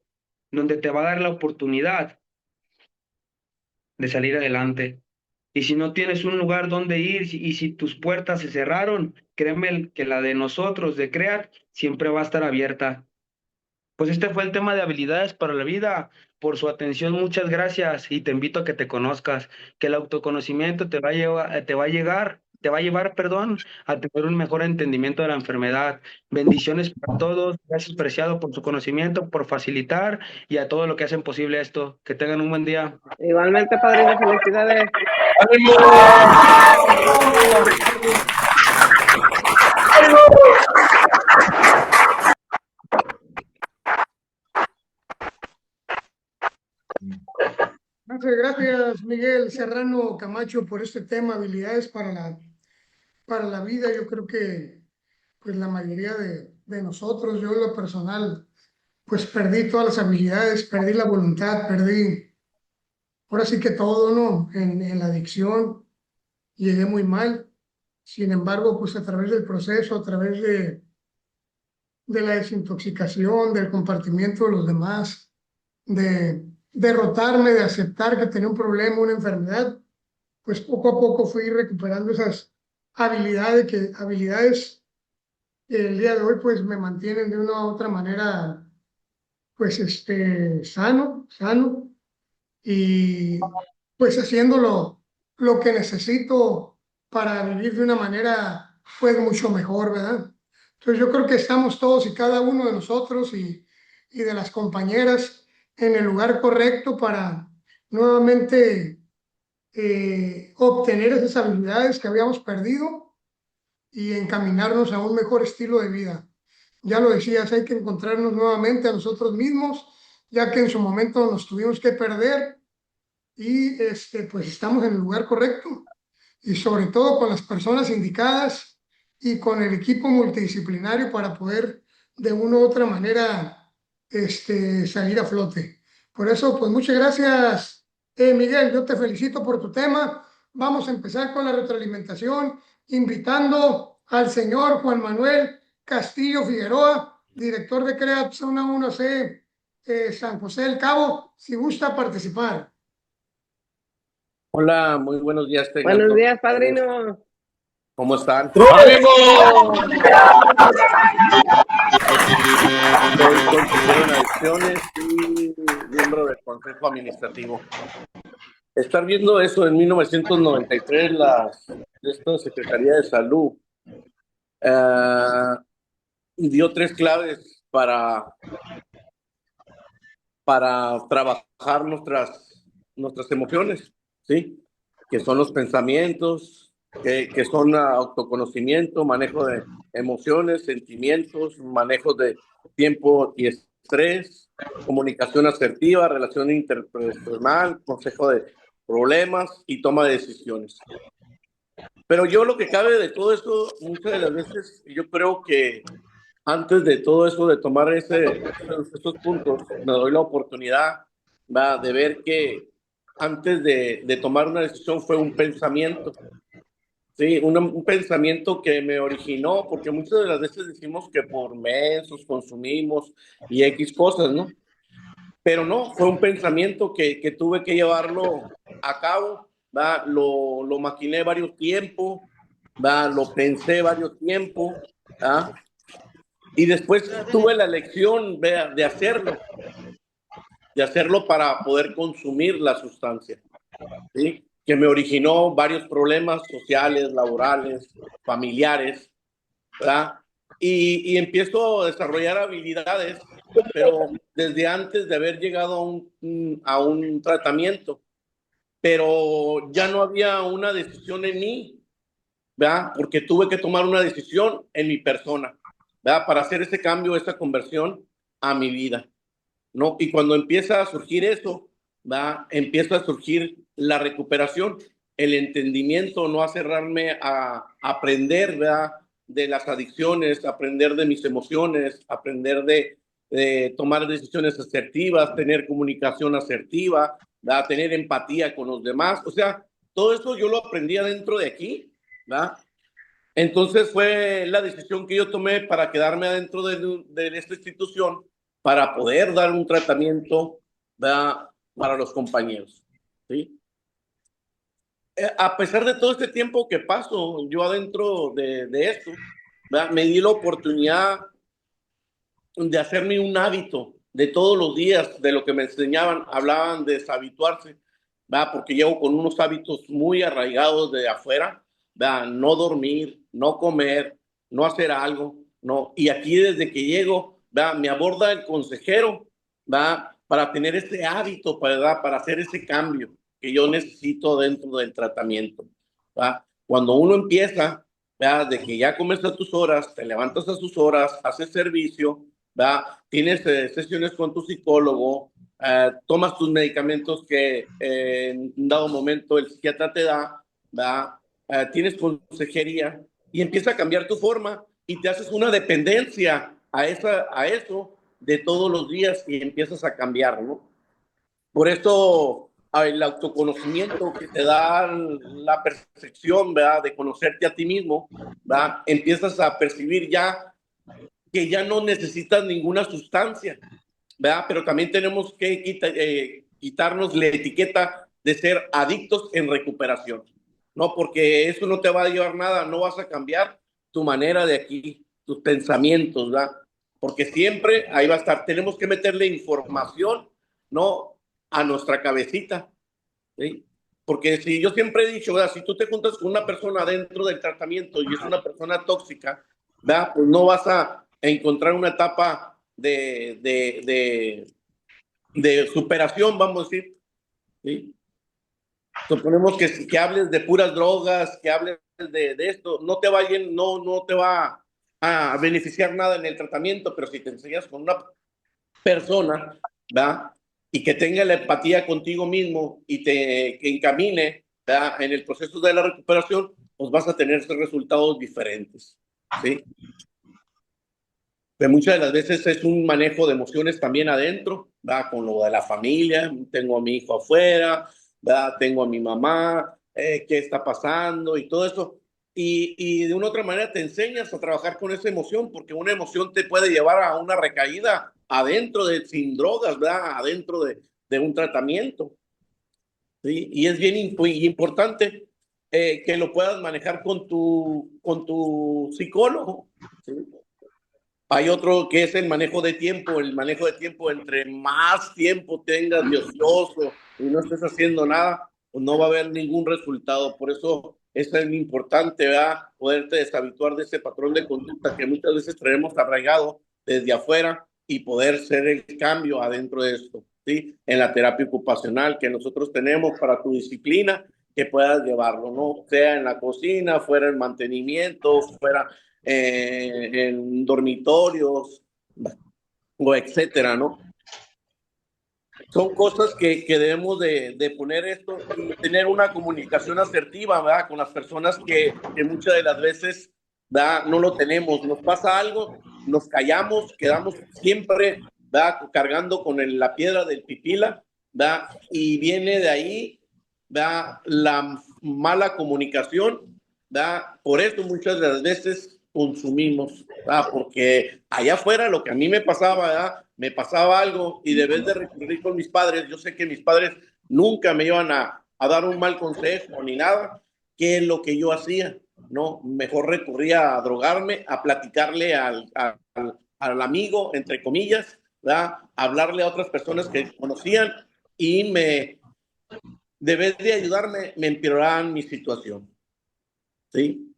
donde te va a dar la oportunidad de salir adelante. Y si no tienes un lugar donde ir y si tus puertas se cerraron, créeme que la de nosotros, de CREAT, siempre va a estar abierta. Pues este fue el tema de habilidades para la vida. Por su atención, muchas gracias y te invito a que te conozcas, que el autoconocimiento te va a llevar, perdón, a tener un mejor entendimiento de la enfermedad. Bendiciones para todos. Gracias, Preciado, por su conocimiento, por facilitar y a todo lo que hacen posible esto. Que tengan un buen día. Igualmente, padrino, felicidades. Gracias, Miguel Serrano Camacho, por este tema, habilidades para la vida. Yo creo que pues la mayoría de nosotros, yo en lo personal, pues perdí todas las habilidades, perdí la voluntad, perdí, ahora sí que todo, ¿no? En la adicción, llegué muy mal. Sin embargo, pues a través del proceso, a través de la desintoxicación, del compartimiento de los demás, de derrotarme, de aceptar que tenía un problema, una enfermedad, pues poco a poco fui recuperando esas habilidades que el día de hoy pues me mantienen de una u otra manera pues sano y pues haciendo lo que necesito para vivir de una manera pues mucho mejor, ¿verdad? Entonces yo creo que estamos todos y cada uno de nosotros y de las compañeras en el lugar correcto para nuevamente obtener esas habilidades que habíamos perdido y encaminarnos a un mejor estilo de vida. Ya lo decías, hay que encontrarnos nuevamente a nosotros mismos, ya que en su momento nos tuvimos que perder y pues estamos en el lugar correcto y sobre todo con las personas indicadas y con el equipo multidisciplinario para poder de una u otra manera salir a flote. Por eso, pues muchas gracias, Miguel. Yo te felicito por tu tema. Vamos a empezar con la retroalimentación, invitando al señor Juan Manuel Castillo Figueroa, director de CREAT Zona 1C, San José del Cabo, si gusta participar. Hola, muy buenos días. Buenos días, padrino. ¿Cómo están? ¡Ánimo! Soy consejero en adicciones y miembro del Consejo Administrativo. Estar viendo eso en 1993, esta Secretaría de Salud dio 3 claves para trabajar nuestras emociones, ¿sí? Que son los pensamientos, que son autoconocimiento, manejo de emociones, sentimientos, manejo de tiempo y estrés, comunicación asertiva, relación interpersonal, consejo de problemas y toma de decisiones. Pero yo lo que cabe de todo esto, muchas de las veces, yo creo que antes de todo eso, de tomar estos puntos, me doy la oportunidad de ver que antes de tomar una decisión fue un pensamiento. Sí, un pensamiento que me originó, porque muchas de las veces decimos que por mensos consumimos y X cosas, ¿no? Pero no, fue un pensamiento que tuve que llevarlo a cabo, ¿va? Lo maquiné varios tiempos, ¿va? Lo pensé varios tiempos, ¿va? Y después tuve la elección de hacerlo para poder consumir la sustancia, ¿sí? Que me originó varios problemas sociales, laborales, familiares, ¿verdad? Y empiezo a desarrollar habilidades, pero desde antes de haber llegado a un tratamiento, pero ya no había una decisión en mí, ¿verdad? Porque tuve que tomar una decisión en mi persona, ¿verdad? Para hacer ese cambio, esa conversión a mi vida, ¿no? Y cuando empieza a surgir eso, empieza a surgir la recuperación, el entendimiento, no a cerrarme a aprender, ¿verdad? De las adicciones, aprender de mis emociones, aprender de tomar decisiones asertivas, tener comunicación asertiva, ¿verdad? Tener empatía con los demás. O sea, Todo eso yo lo aprendí adentro de aquí, ¿verdad? Entonces fue la decisión que yo tomé para quedarme adentro de esta institución para poder dar un tratamiento, ¿verdad?, para los compañeros, ¿sí? A pesar de todo este tiempo que paso yo adentro de esto, ¿verdad?, me di la oportunidad de hacerme un hábito de todos los días, de lo que me enseñaban, hablaban de deshabituarse, ¿verdad?, porque llevo con unos hábitos muy arraigados de afuera, ¿verdad?, no dormir, no comer, no hacer algo, no. Y aquí desde que llego, ¿verdad?, me aborda el consejero, ¿verdad?, para tener ese hábito, ¿verdad?, para hacer ese cambio que yo necesito dentro del tratamiento, ¿verdad? Cuando uno empieza, ¿verdad?, de que ya comes a tus horas, te levantas a sus horas, haces servicio, ¿verdad?, tienes sesiones con tu psicólogo, tomas tus medicamentos que en un dado momento el psiquiatra te da, ¿verdad?, tienes consejería y empieza a cambiar tu forma y te haces una dependencia a eso de todos los días y empiezas a cambiar, ¿no? Por eso el autoconocimiento que te da la percepción, ¿verdad?, de conocerte a ti mismo, ¿verdad?, empiezas a percibir ya que ya no necesitas ninguna sustancia, ¿verdad? Pero también tenemos que quitarnos la etiqueta de ser adictos en recuperación, ¿no? Porque eso no te va a llevar nada, no vas a cambiar tu manera de aquí, tus pensamientos, ¿verdad? Porque siempre ahí va a estar, tenemos que meterle información, ¿no?, a nuestra cabecita, ¿sí? Porque si yo siempre he dicho, ¿verdad?, si tú te juntas con una persona dentro del tratamiento y es una persona tóxica, ¿verdad?, pues no vas a encontrar una etapa de superación, vamos a decir, ¿sí? Suponemos que hables de puras drogas, que hables de esto, no te va a beneficiar nada en el tratamiento, pero si te enseñas con una persona, ¿verdad?, y que tenga la empatía contigo mismo y que encamine, ¿verdad?, en el proceso de la recuperación, pues vas a tener resultados diferentes, ¿sí? Pero muchas de las veces es un manejo de emociones también adentro, ¿verdad?, con lo de la familia, tengo a mi hijo afuera, ¿verdad?, tengo a mi mamá, qué está pasando y todo eso. Y de una otra manera te enseñas a trabajar con esa emoción, porque una emoción te puede llevar a una recaída sin drogas, ¿verdad?, adentro de un tratamiento, ¿sí? Y es bien importante que lo puedas manejar con tu psicólogo, ¿sí? Hay otro que es el manejo de tiempo. El manejo de tiempo, entre más tiempo tengas de ocioso y no estés haciendo nada, pues no va a haber ningún resultado. Por eso es muy importante, ¿verdad?, poderte deshabituar de ese patrón de conducta que muchas veces traemos arraigado desde afuera y poder ser el cambio adentro de esto, ¿sí? En la terapia ocupacional que nosotros tenemos para tu disciplina, que puedas llevarlo, ¿no? Sea en la cocina, fuera en mantenimiento, fuera en dormitorios o etcétera, ¿no? Son cosas que debemos de poner esto y tener una comunicación asertiva, ¿verdad?, con las personas que muchas de las veces, ¿verdad?, no lo tenemos. Nos pasa algo, nos callamos, quedamos siempre, ¿verdad?, cargando con la piedra del pipila, ¿verdad?, y viene de ahí, ¿verdad?, la mala comunicación, ¿verdad? Por eso muchas de las veces consumimos, ¿verdad?, porque allá afuera lo que a mí me pasaba, ¿verdad?, me pasaba algo y de vez de recurrir con mis padres, yo sé que mis padres nunca me iban a dar un mal consejo ni nada. ¿Qué es lo que yo hacía? No, mejor recurría a drogarme, a platicarle al amigo, entre comillas, ¿verdad?, a hablarle a otras personas que conocían y de vez de ayudarme, me empeoraban mi situación, ¿sí?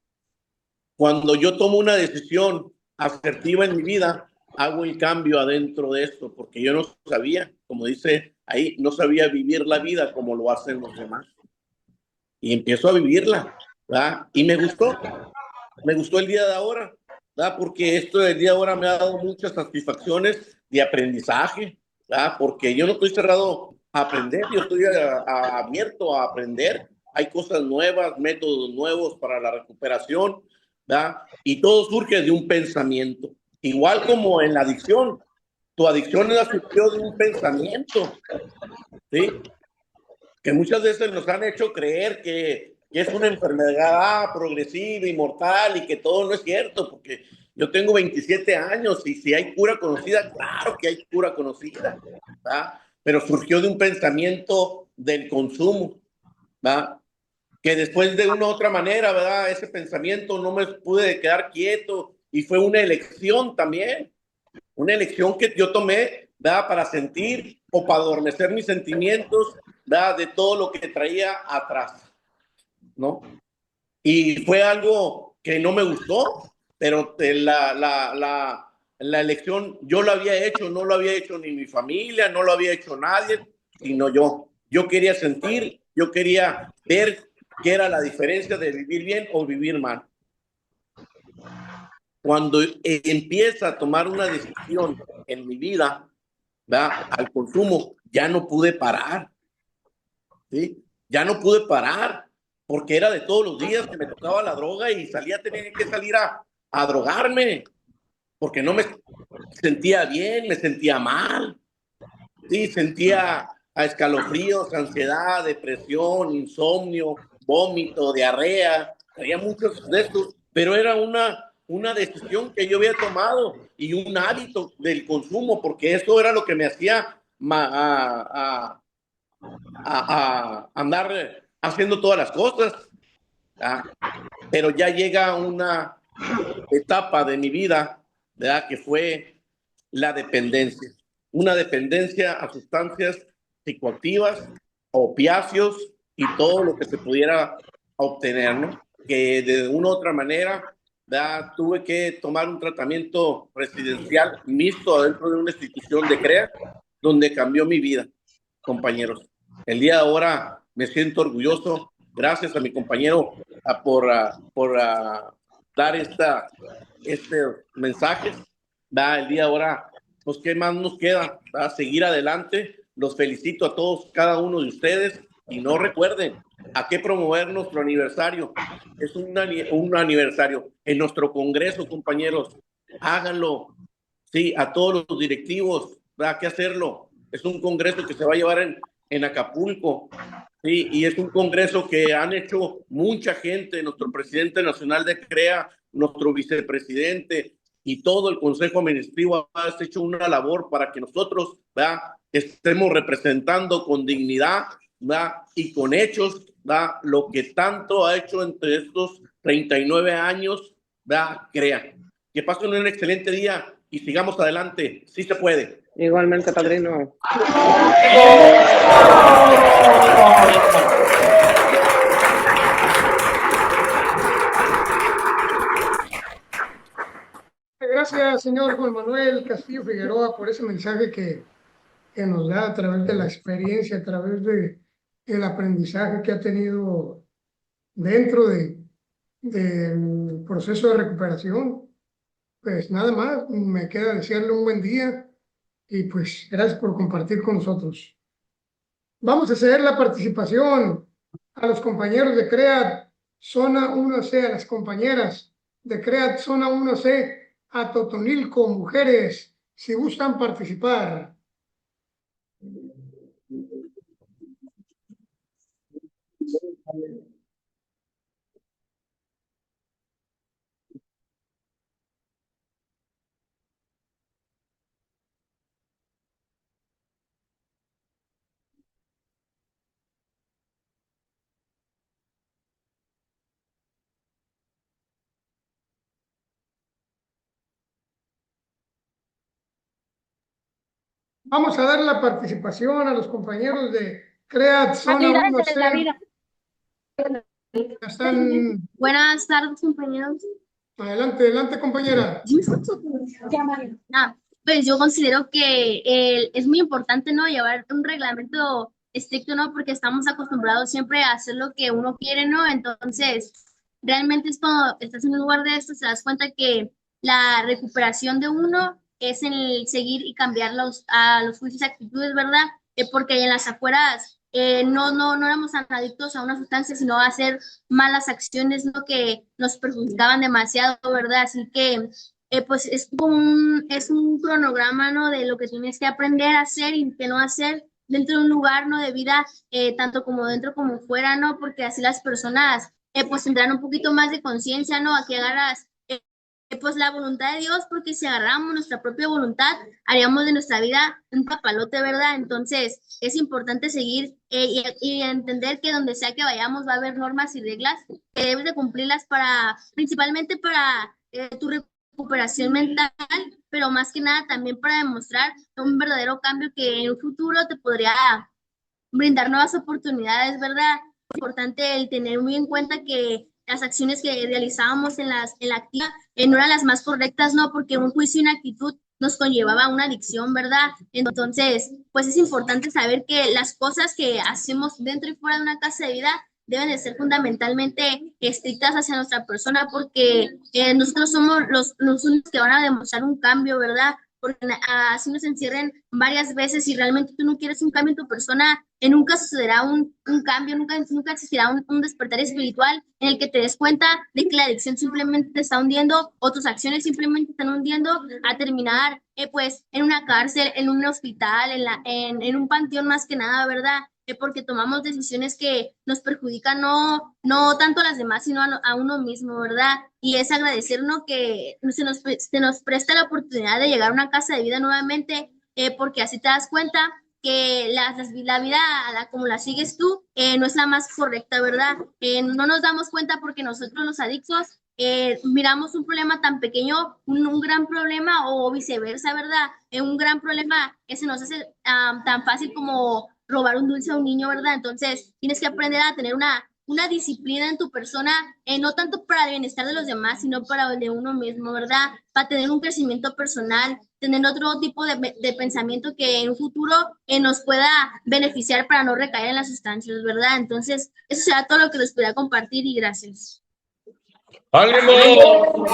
Cuando yo tomo una decisión asertiva en mi vida, hago el cambio adentro de esto, porque yo no sabía, como dice ahí, no sabía vivir la vida como lo hacen los demás. Y empiezo a vivirla, ¿verdad? Y me gustó el día de ahora, ¿verdad?, porque esto del día de ahora me ha dado muchas satisfacciones de aprendizaje, ¿verdad?, porque yo no estoy cerrado a aprender, yo estoy abierto a aprender. Hay cosas nuevas, métodos nuevos para la recuperación, ¿verdad?, y todo surge de un pensamiento. Igual como en la adicción, tu adicción surgió de un pensamiento, ¿sí? que muchas veces nos han hecho creer que es una enfermedad progresiva y mortal y que todo no es cierto, porque yo tengo 27 años y si hay cura conocida, claro que hay cura conocida, ¿verdad? Pero surgió de un pensamiento del consumo, ¿verdad? Que después de una u otra manera, ¿verdad? Ese pensamiento no me pude quedar quieto y fue una elección también, una elección que yo tomé, ¿verdad? Para sentir o para adormecer mis sentimientos, ¿verdad? De todo lo que traía atrás, ¿no? Y fue algo que no me gustó, pero la elección yo lo había hecho, no lo había hecho ni mi familia, no lo había hecho nadie, sino yo. Yo quería sentir, yo quería ver qué era la diferencia de vivir bien o vivir mal. Cuando empieza a tomar una decisión en mi vida, ¿verdad? Al consumo, ya no pude parar, ¿sí? Ya no pude parar, porque era de todos los días que me tocaba la droga y tenía que salir a drogarme, porque no me sentía bien, me sentía mal, sí, sentía a escalofríos, ansiedad, depresión, insomnio, vómito, diarrea, había muchos de estos, pero era una decisión que yo había tomado y un hábito del consumo, porque eso era lo que me hacía a andar haciendo todas las cosas. ¿Verdad? Pero ya llega una etapa de mi vida, ¿verdad? Que fue la dependencia. Una dependencia a sustancias psicoactivas, opiáceos y todo lo que se pudiera obtener, ¿no? Que de una u otra manera, ¿verdad? Tuve que tomar un tratamiento residencial mixto dentro de una institución de CREA, donde cambió mi vida, compañeros. El día de ahora me siento orgulloso, gracias a mi compañero por dar este mensaje. El día de ahora, pues, ¿qué más nos queda? ¿Va? Seguir adelante. Los felicito a todos, cada uno de ustedes. Y no recuerden, ¿a qué promover nuestro aniversario? Es un aniversario en nuestro congreso, compañeros. Háganlo. Sí, a todos los directivos, ¿verdad? Que hacerlo. Es un congreso que se va a llevar en Acapulco. Sí, y es un congreso que han hecho mucha gente, nuestro presidente nacional de CREA, nuestro vicepresidente y todo el consejo administrativo ha hecho una labor para que nosotros, ¿verdad? Estemos representando con dignidad, ¿verdad? Y con hechos, ¿verdad? Lo que tanto ha hecho entre estos 39 años, ¿verdad? CREA. Que pasen un excelente día y sigamos adelante. Sí se puede. Igualmente, padrino. Gracias, señor Juan Manuel Castillo Figueroa, por ese mensaje que nos da a través de la experiencia, a través del aprendizaje que ha tenido dentro del proceso de recuperación. Pues nada más, me queda desearle un buen día y pues gracias por compartir con nosotros. Vamos a ceder la participación a los compañeros de CREAT Zona 1C, a las compañeras de CREAT Zona 1C, a Totonilco, mujeres, si gustan participar. Vamos a dar la participación a los compañeros de CREAT Zona 1C. Están... Buenas tardes, compañeros. Adelante, adelante, compañera. Pues yo considero que es muy importante, ¿no? Llevar un reglamento estricto, ¿no? Porque estamos acostumbrados siempre a hacer lo que uno quiere, ¿no? Entonces, realmente es cuando estás en un lugar de esto, te das cuenta que la recuperación de uno es en el seguir y cambiar a los juicios y actitudes, ¿verdad? Porque en las afueras no éramos tan adictos a una sustancia, sino a hacer malas acciones, ¿no? Que nos perjudicaban demasiado, ¿verdad? Así que pues es un cronograma, ¿no? De lo que tienes que aprender a hacer y que no hacer dentro de un lugar, ¿no? De vida, tanto como dentro como fuera, ¿no? Porque así las personas, pues tendrán un poquito más de conciencia, ¿no? A que agarras, pues la voluntad de Dios, porque si agarramos nuestra propia voluntad, haríamos de nuestra vida un papalote, ¿verdad? Entonces, es importante seguir y entender que donde sea que vayamos va a haber normas y reglas que debes de cumplirlas principalmente para tu recuperación mental, pero más que nada también para demostrar un verdadero cambio que en un futuro te podría brindar nuevas oportunidades, ¿verdad? Es importante el tener muy en cuenta que las acciones que realizábamos en la activa no eran las más correctas, ¿no? Porque un juicio y una actitud nos conllevaba a una adicción, ¿verdad? Entonces, pues es importante saber que las cosas que hacemos dentro y fuera de una casa de vida deben de ser fundamentalmente estrictas hacia nuestra persona, porque nosotros somos los únicos que van a demostrar un cambio, ¿verdad? Porque así nos encierren varias veces y realmente tú no quieres un cambio en tu persona, nunca sucederá un cambio, nunca existirá un despertar espiritual en el que te des cuenta de que la adicción simplemente te está hundiendo o tus acciones simplemente te están hundiendo a terminar pues en una cárcel, en un hospital, en un panteón más que nada, ¿verdad? Porque tomamos decisiones que nos perjudican no tanto a las demás, sino a uno mismo, ¿verdad? Y es agradecernos que se nos presta la oportunidad de llegar a una casa de vida nuevamente, porque así te das cuenta que la vida como la sigues tú no es la más correcta, ¿verdad? No nos damos cuenta porque nosotros los adictos miramos un problema tan pequeño, un gran problema o viceversa, ¿verdad? Un gran problema que se nos hace tan fácil como robar un dulce a un niño, ¿verdad? Entonces tienes que aprender a tener una disciplina en tu persona, no tanto para el bienestar de los demás, sino para el de uno mismo, ¿verdad? Para tener un crecimiento personal, tener otro tipo de pensamiento que en un futuro nos pueda beneficiar para no recaer en las sustancias, ¿verdad? Entonces, eso será todo lo que les podría compartir y gracias. ¡Ánimo!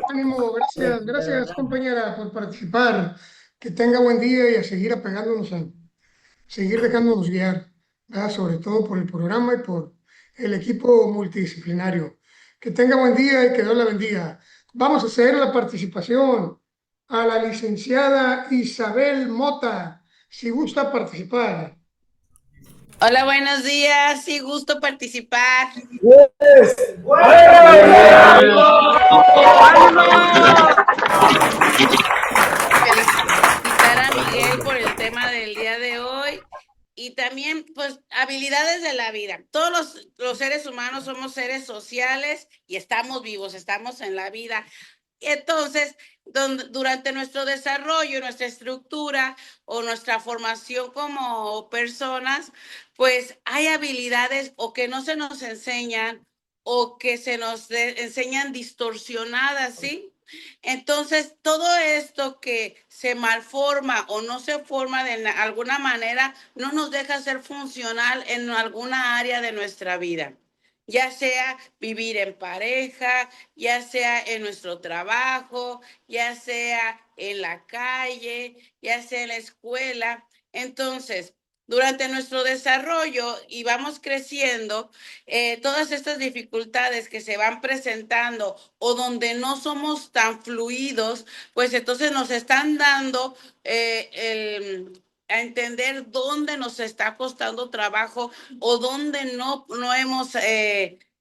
Ánimo, gracias compañera por participar. Que tenga buen día y a seguir apegándonos a seguir dejándonos guiar, ¿verdad? Sobre todo por el programa y por el equipo multidisciplinario. Que tenga buen día y que Dios la bendiga. Vamos a hacer la participación a la licenciada Isabel Mota, si gusta participar. Hola, buenos días. Sí, gusto participar. Felicitar a Miguel por el tema del día de hoy y también, pues, habilidades de la vida. Todos los seres humanos somos seres sociales y estamos vivos, estamos en la vida. Entonces, durante nuestro desarrollo, nuestra estructura o nuestra formación como personas, pues hay habilidades o que no se nos enseñan o que se nos enseñan distorsionadas, ¿sí? Entonces, todo esto que se malforma o no se forma de alguna manera, no nos deja ser funcional en alguna área de nuestra vida, ya sea vivir en pareja, ya sea en nuestro trabajo, ya sea en la calle, ya sea en la escuela. Entonces, durante nuestro desarrollo y vamos creciendo, todas estas dificultades que se van presentando o donde no somos tan fluidos, pues entonces nos están dando a entender dónde nos está costando trabajo o dónde no hemos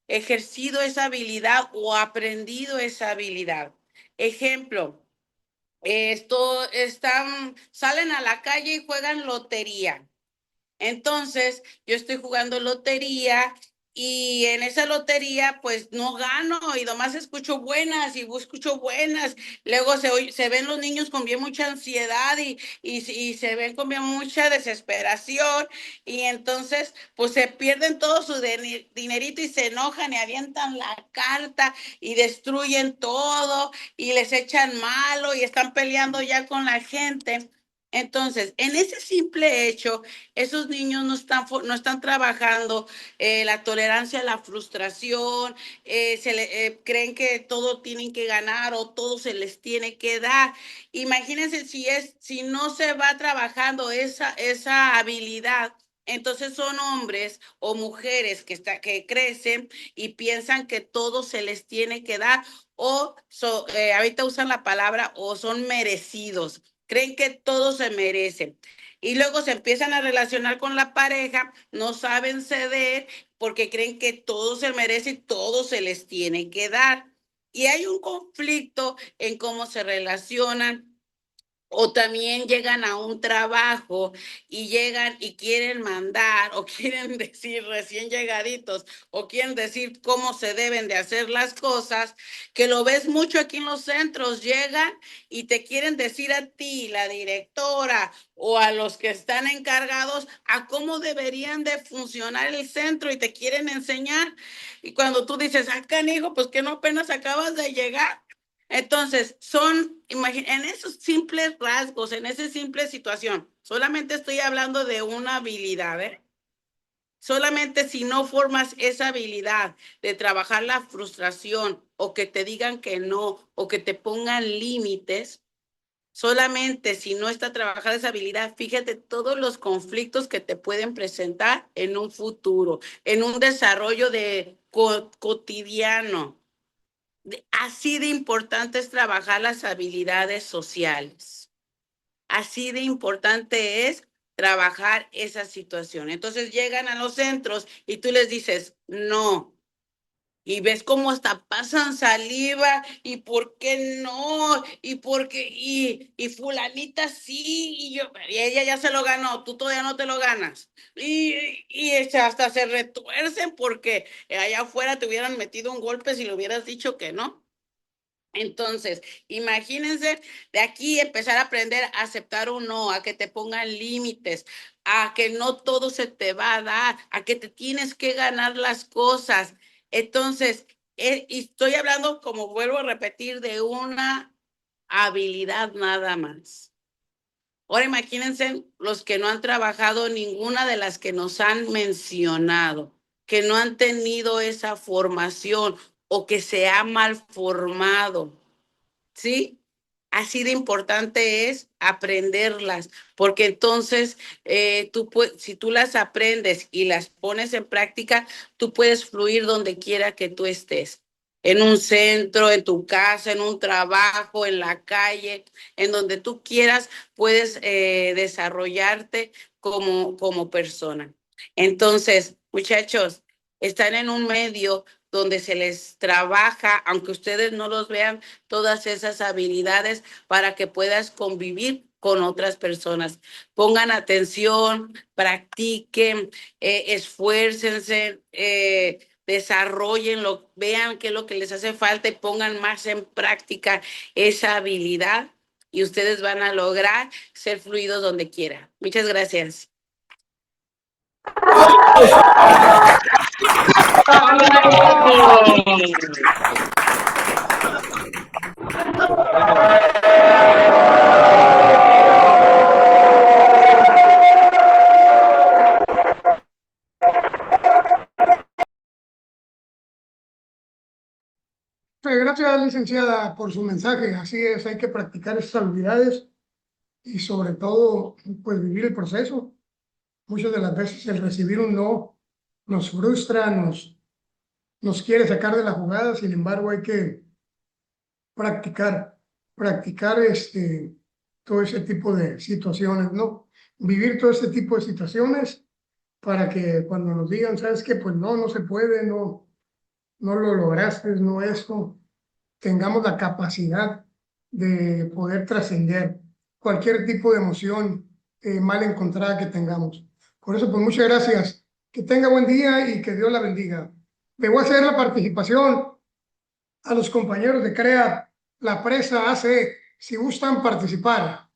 ejercido esa habilidad o aprendido esa habilidad. Ejemplo, salen a la calle y juegan lotería. Entonces, yo estoy jugando lotería y en esa lotería, pues no gano y nomás escucho buenas y escucho buenas. Luego se ven los niños con bien mucha ansiedad y se ven con bien mucha desesperación. Y entonces, pues se pierden todo su dinerito y se enojan y avientan la carta y destruyen todo y les echan malo y están peleando ya con la gente. Entonces, en ese simple hecho, esos niños no están trabajando la tolerancia a la frustración, creen que todo tienen que ganar o todo se les tiene que dar. Imagínense si no se va trabajando esa habilidad, Entonces son hombres o mujeres que crecen y piensan que todo se les tiene que dar o ahorita usan la palabra o son merecidos. Creen que todo se merece. Y luego se empiezan a relacionar con la pareja, no saben ceder porque creen que todo se merece y todo se les tiene que dar. Y hay un conflicto en cómo se relacionan. O también llegan a un trabajo y llegan y quieren mandar o quieren decir recién llegaditos o quieren decir cómo se deben de hacer las cosas, que lo ves mucho aquí en los centros, llegan y te quieren decir a ti, la directora o a los que están encargados a cómo deberían de funcionar el centro y te quieren enseñar. Y cuando tú dices, ah, canijo, pues que no apenas acabas de llegar. Entonces, en esos simples rasgos, en esa simple situación, solamente estoy hablando de una habilidad, ¿eh? Solamente si no formas esa habilidad de trabajar la frustración o que te digan que no o que te pongan límites, solamente si no está trabajada esa habilidad, fíjate todos los conflictos que te pueden presentar en un futuro, en un desarrollo cotidiano. Así de importante es trabajar las habilidades sociales. Así de importante es trabajar esa situación. Entonces llegan a los centros y tú les dices, no. Y ves cómo hasta pasan saliva y por qué no, y por qué, y fulanita sí, y ella ya se lo ganó, tú todavía no te lo ganas. Y hasta se retuercen porque allá afuera te hubieran metido un golpe si le hubieras dicho que no. Entonces, imagínense de aquí empezar a aprender a aceptar un no, a que te pongan límites, a que no todo se te va a dar, a que te tienes que ganar las cosas. Entonces, y estoy hablando, como vuelvo a repetir, de una habilidad nada más. Ahora imagínense los que no han trabajado ninguna de las que nos han mencionado, que no han tenido esa formación o que se ha mal formado. ¿Sí? Así de importante es aprenderlas, porque entonces si tú las aprendes y las pones en práctica, tú puedes fluir donde quiera que tú estés, en un centro, en tu casa, en un trabajo, en la calle, en donde tú quieras, puedes desarrollarte como persona. Entonces, muchachos, están en un medio donde se les trabaja, aunque ustedes no los vean, todas esas habilidades para que puedas convivir con otras personas. Pongan atención, practiquen, esfuércense, desarrollenlo, vean qué es lo que les hace falta y pongan más en práctica esa habilidad y ustedes van a lograr ser fluidos donde quiera. Muchas gracias. Gracias, licenciada, por su mensaje. Así es, hay que practicar esas habilidades y sobre todo, pues vivir el proceso. Muchas de las veces el recibir un no nos frustra, nos quiere sacar de la jugada, sin embargo hay que practicar todo ese tipo de situaciones, ¿no? Vivir todo ese tipo de situaciones para que cuando nos digan, ¿sabes qué? Pues no, no se puede, no lo lograste, no eso, tengamos la capacidad de poder trascender cualquier tipo de emoción mal encontrada que tengamos. Por eso, pues muchas gracias. Que tenga buen día y que Dios la bendiga. Le voy a hacer la participación a los compañeros de CREA, la presa AC, si gustan participar.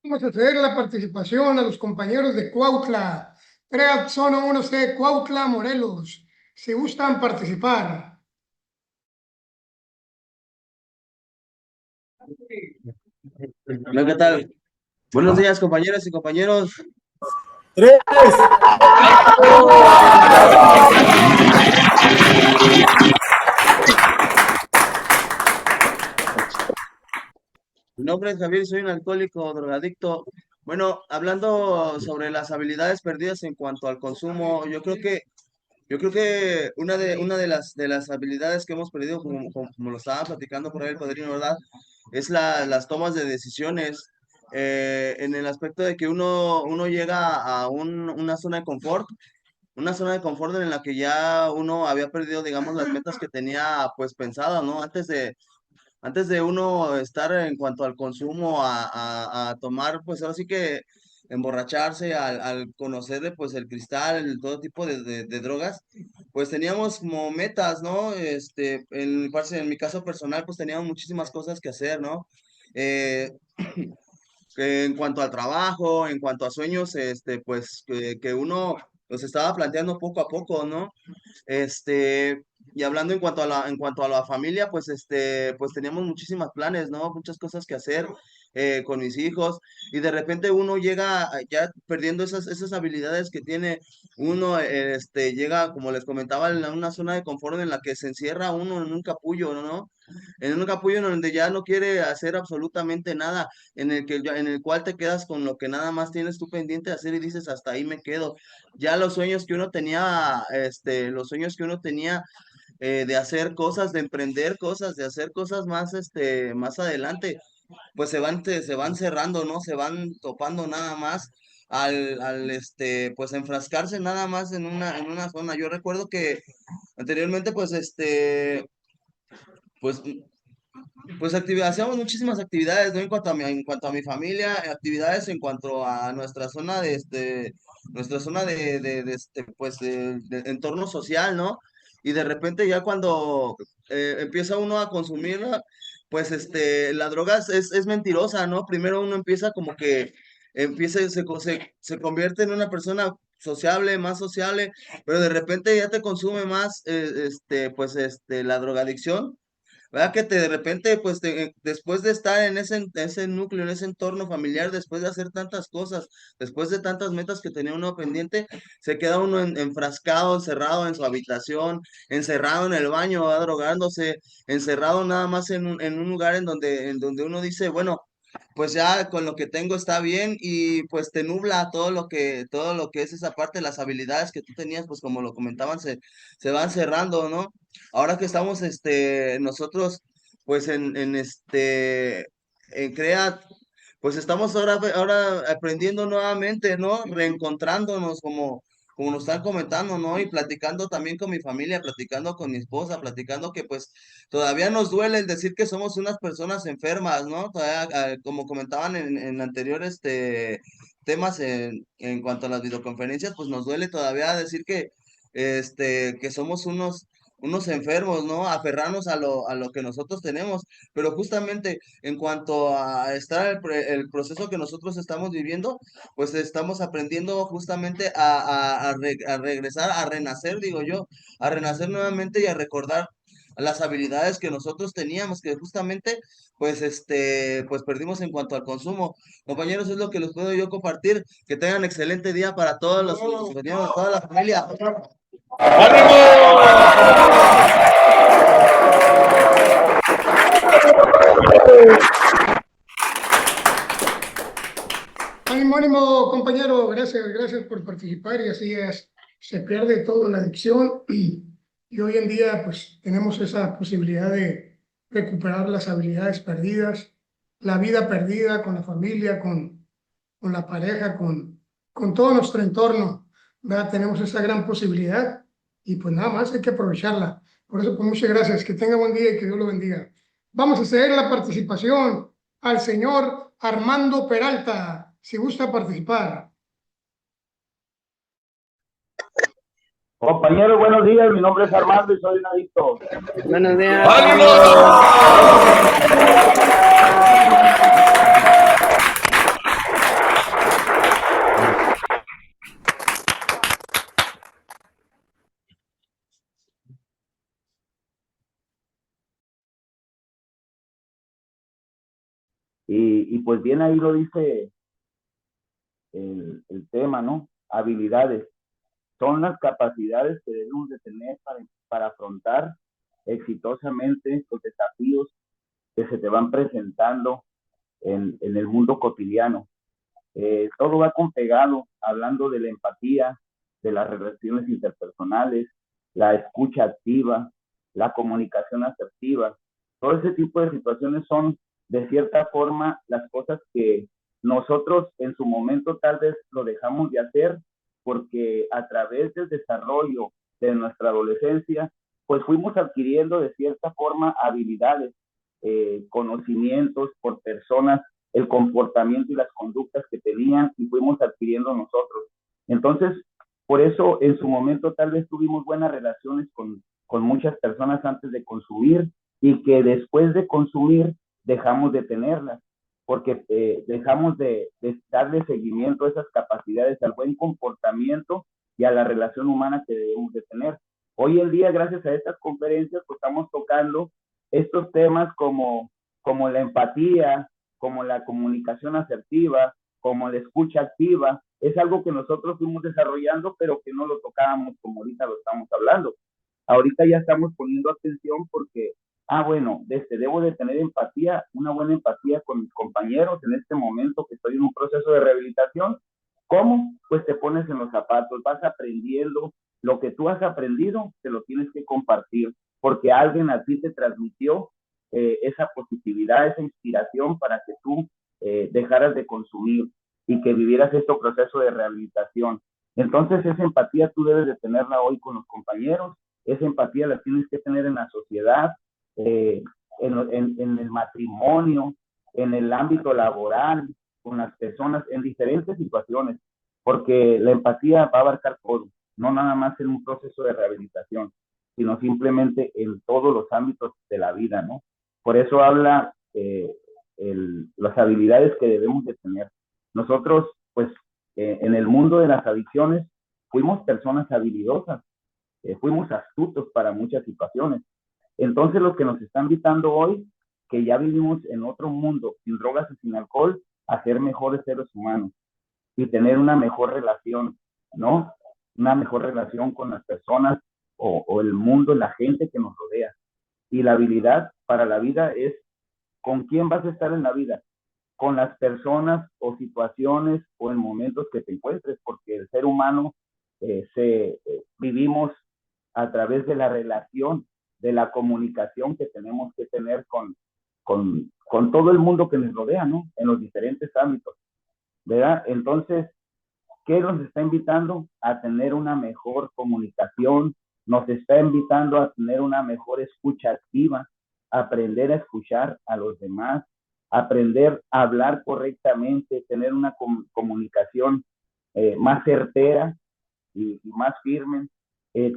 Vamos a ceder la participación a los compañeros de Cuautla. CREAT Zona 1C, Cuautla, Morelos. Si gustan participar. Hola, ¿qué tal? Buenos días, compañeras y compañeros. Mi nombre es Javier, soy un alcohólico drogadicto. Bueno, hablando sobre las habilidades perdidas en cuanto al consumo, yo creo que una de las habilidades que hemos perdido, como lo estaba platicando por ahí el padrino, ¿verdad? Es las tomas de decisiones, en el aspecto de que uno llega a una zona de confort en la que ya uno había perdido, digamos, las metas que tenía pues pensadas, ¿no? Antes de uno estar en cuanto al consumo, a tomar, pues ahora sí que emborracharse, al conocer pues el cristal, todo tipo de drogas, pues teníamos como metas, ¿no? En mi caso personal, pues teníamos muchísimas cosas que hacer, ¿no? Eh, que en cuanto al trabajo, en cuanto a sueños, pues que uno los estaba planteando poco a poco, ¿no? Y hablando en cuanto a la familia, pues pues teníamos muchísimos planes, ¿no? Muchas cosas que hacer con mis hijos, y de repente uno llega ya perdiendo esas habilidades que tiene uno, llega, como les comentaba, a una zona de confort en la que se encierra uno en un capullo, ¿no? En un capullo en donde ya no quiere hacer absolutamente nada, en el cual te quedas con lo que nada más tienes tú pendiente de hacer y dices, hasta ahí me quedo. Ya los sueños que uno tenía, de hacer cosas, de emprender cosas, de hacer cosas más adelante, pues se van cerrando, ¿no? Se van topando nada más pues enfrascarse nada más en una zona. Yo recuerdo que anteriormente, pues hacíamos muchísimas actividades, ¿no? En cuanto a mi familia, actividades en cuanto a nuestra zona pues, de entorno social, ¿no? Y de repente ya cuando empieza uno a consumirla, pues, la droga es mentirosa, ¿no? Primero uno empieza como que se convierte en una persona sociable, más sociable, pero de repente ya te consume más, la drogadicción. ¿Verdad? De repente, pues después de estar en ese núcleo, en ese entorno familiar, después de hacer tantas cosas, después de tantas metas que tenía uno pendiente, se queda uno enfrascado, encerrado en su habitación, encerrado en el baño, ¿verdad? Drogándose, encerrado nada más en un lugar en donde uno dice, bueno, pues ya con lo que tengo está bien, y pues te nubla todo lo que es esa parte, las habilidades que tú tenías, pues como lo comentaban, se van cerrando, ¿no? Ahora que estamos, nosotros, pues en CREAT, pues estamos ahora aprendiendo nuevamente, ¿no? Reencontrándonos, como nos están comentando, ¿no? Y platicando también con mi familia, platicando con mi esposa, platicando que pues todavía nos duele el decir que somos unas personas enfermas, ¿no? Todavía, como comentaban en anteriores temas, en cuanto a las videoconferencias, pues nos duele todavía decir que somos unos enfermos, ¿no? Aferrarnos a lo que nosotros tenemos, pero justamente en cuanto a el proceso que nosotros estamos viviendo, pues estamos aprendiendo justamente a regresar, a renacer, digo yo, a renacer nuevamente y a recordar las habilidades que nosotros teníamos, que justamente, pues perdimos en cuanto al consumo. Compañeros, es lo que les puedo yo compartir. Que tengan excelente día para todos los compañeros, toda la familia. Ánimo, ánimo, compañero. Gracias por participar. Y así es, se pierde todo la adicción y hoy en día pues tenemos esa posibilidad de recuperar las habilidades perdidas, la vida perdida con la familia, con la pareja, con todo nuestro entorno, ¿verdad? Tenemos esa gran posibilidad y pues nada más hay que aprovecharla. Por eso, pues muchas gracias. Que tenga buen día y que Dios lo bendiga. Vamos a ceder la participación al señor Armando Peralta, si gusta participar. Compañeros, buenos días. Mi nombre es Armando y soy un adicto. Buenos días. Y pues bien ahí lo dice el tema, ¿no? Habilidades. Son las capacidades que debemos de tener para afrontar exitosamente los desafíos que se te van presentando en el mundo cotidiano. Todo va pegado, hablando de la empatía, de las relaciones interpersonales, la escucha activa, la comunicación asertiva. Todo ese tipo de situaciones son, de cierta forma, las cosas que nosotros en su momento tal vez lo dejamos de hacer porque a través del desarrollo de nuestra adolescencia, pues fuimos adquiriendo de cierta forma habilidades, conocimientos por personas, el comportamiento y las conductas que tenían y fuimos adquiriendo nosotros. Entonces, por eso en su momento tal vez tuvimos buenas relaciones con muchas personas antes de consumir y que después de consumir dejamos de tenerlas porque dejamos de darle seguimiento a esas capacidades, al buen comportamiento y a la relación humana que debemos de tener. Hoy en día, gracias a estas conferencias, pues estamos tocando estos temas como la empatía, como la comunicación asertiva, como la escucha activa. Es algo que nosotros fuimos desarrollando, pero que no lo tocábamos como ahorita lo estamos hablando. Ahorita ya estamos poniendo atención porque, bueno, debo de tener empatía, una buena empatía con mis compañeros en este momento que estoy en un proceso de rehabilitación. ¿Cómo? Pues te pones en los zapatos, vas aprendiendo, lo que tú has aprendido, te lo tienes que compartir, porque alguien a ti te transmitió esa positividad, esa inspiración para que tú dejaras de consumir y que vivieras este proceso de rehabilitación. Entonces esa empatía tú debes de tenerla hoy con los compañeros, esa empatía la tienes que tener en la sociedad, en el matrimonio, en el ámbito laboral, con las personas, en diferentes situaciones, porque la empatía va a abarcar todo, no nada más en un proceso de rehabilitación, sino simplemente en todos los ámbitos de la vida, ¿no? Por eso habla las habilidades que debemos de tener. Nosotros, pues, en el mundo de las adicciones, fuimos personas habilidosas, fuimos astutos para muchas situaciones. Entonces, lo que nos están invitando hoy, que ya vivimos en otro mundo, sin drogas y sin alcohol, a ser mejores seres humanos y tener una mejor relación, ¿no? Una mejor relación con las personas o el mundo, la gente que nos rodea. Y la habilidad para la vida es con quién vas a estar en la vida, con las personas o situaciones o en momentos que te encuentres, porque el ser humano vivimos a través de la relación, de la comunicación que tenemos que tener con todo el mundo que nos rodea, ¿no? En los diferentes ámbitos, ¿verdad? Entonces, ¿qué nos está invitando? A tener una mejor comunicación, nos está invitando a tener una mejor escucha activa, aprender a escuchar a los demás, aprender a hablar correctamente, tener una comunicación más certera y más firme,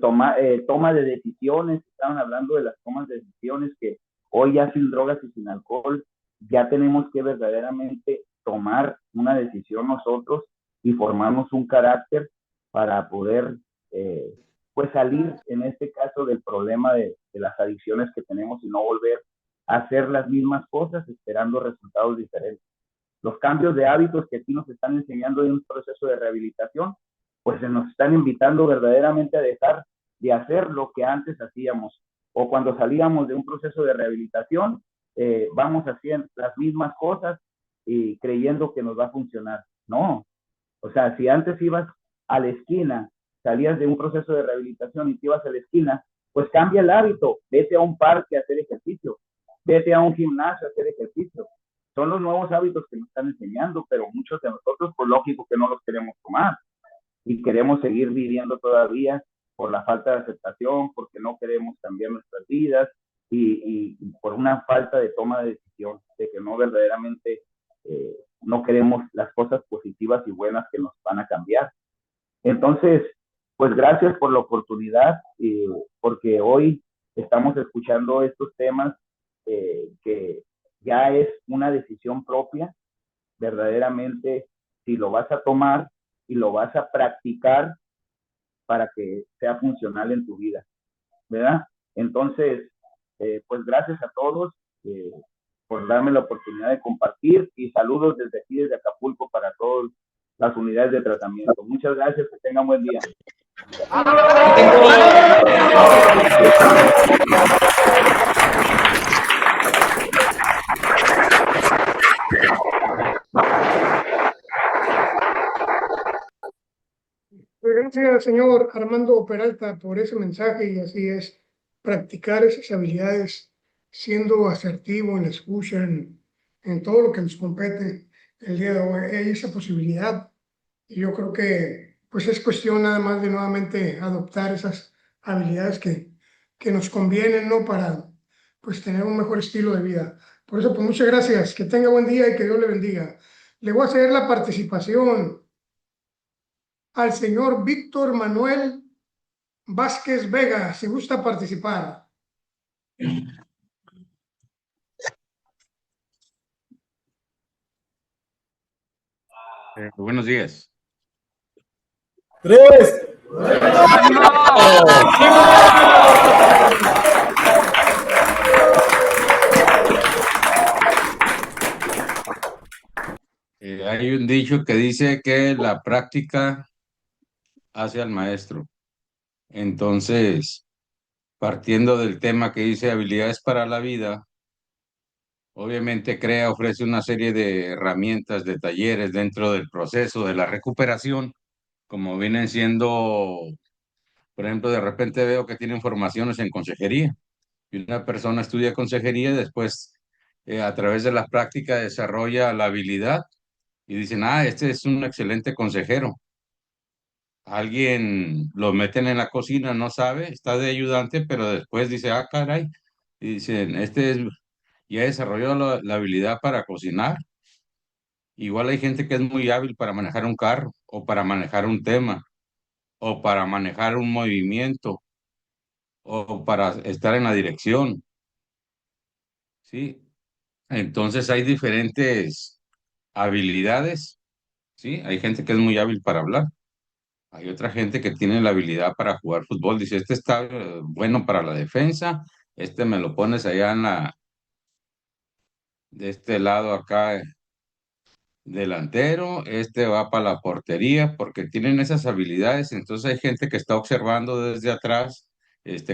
toma de decisiones, estaban hablando de las tomas de decisiones que hoy ya sin drogas y sin alcohol, ya tenemos que verdaderamente tomar una decisión nosotros y formarnos un carácter para poder pues salir en este caso del problema de las adicciones que tenemos y no volver a hacer las mismas cosas esperando resultados diferentes. Los cambios de hábitos que aquí nos están enseñando en un proceso de rehabilitación, pues se nos están invitando verdaderamente a dejar de hacer lo que antes hacíamos. O cuando salíamos de un proceso de rehabilitación, vamos haciendo las mismas cosas y creyendo que nos va a funcionar. No, o sea, si antes ibas a la esquina, salías de un proceso de rehabilitación y te ibas a la esquina, pues cambia el hábito, vete a un parque a hacer ejercicio, vete a un gimnasio a hacer ejercicio. Son los nuevos hábitos que nos están enseñando, pero muchos de nosotros, pues lógico que no los queremos tomar y queremos seguir viviendo todavía por la falta de aceptación, porque no queremos cambiar nuestras vidas y por una falta de toma de decisión, de que no verdaderamente no queremos las cosas positivas y buenas que nos van a cambiar. Entonces, pues gracias por la oportunidad, porque hoy estamos escuchando estos temas que ya es una decisión propia, verdaderamente, si lo vas a tomar y lo vas a practicar para que sea funcional en tu vida, ¿verdad? Entonces, pues gracias a todos. por darme la oportunidad de compartir y saludos desde aquí, desde Acapulco, para todas las unidades de tratamiento. Muchas gracias, que tengan buen día. Pues gracias, señor Armando Peralta, por ese mensaje, y así es, practicar esas habilidades siendo asertivo en la escucha, en todo lo que nos compete el día de hoy. Hay esa posibilidad, y yo creo que pues es cuestión nada más de nuevamente adoptar esas habilidades que nos convienen, ¿no? Para pues tener un mejor estilo de vida. Por eso, pues muchas gracias, que tenga buen día y que Dios le bendiga. Le voy a ceder la participación al señor Víctor Manuel Vázquez Vega, si gusta participar. Buenos días. ¡Tres! Hay un dicho que dice que la práctica hace al maestro. Entonces, partiendo del tema que dice habilidades para la vida, obviamente CREA ofrece una serie de herramientas, de talleres dentro del proceso de la recuperación, como vienen siendo, por ejemplo, de repente veo que tienen formaciones en consejería y una persona estudia consejería y después a través de la práctica desarrolla la habilidad y dicen, este es un excelente consejero. Alguien lo meten en la cocina, no sabe, está de ayudante, pero después dice, caray, y dicen, ya desarrolló la habilidad para cocinar. Igual hay gente que es muy hábil para manejar un carro, o para manejar un tema, o para manejar un movimiento, o para estar en la dirección, ¿sí? Entonces hay diferentes habilidades, ¿sí? Hay gente que es muy hábil para hablar. Hay otra gente que tiene la habilidad para jugar fútbol. Dice, este está bueno para la defensa, este me lo pones allá de este lado acá, delantero, este va para la portería, porque tienen esas habilidades. Entonces hay gente que está observando desde atrás,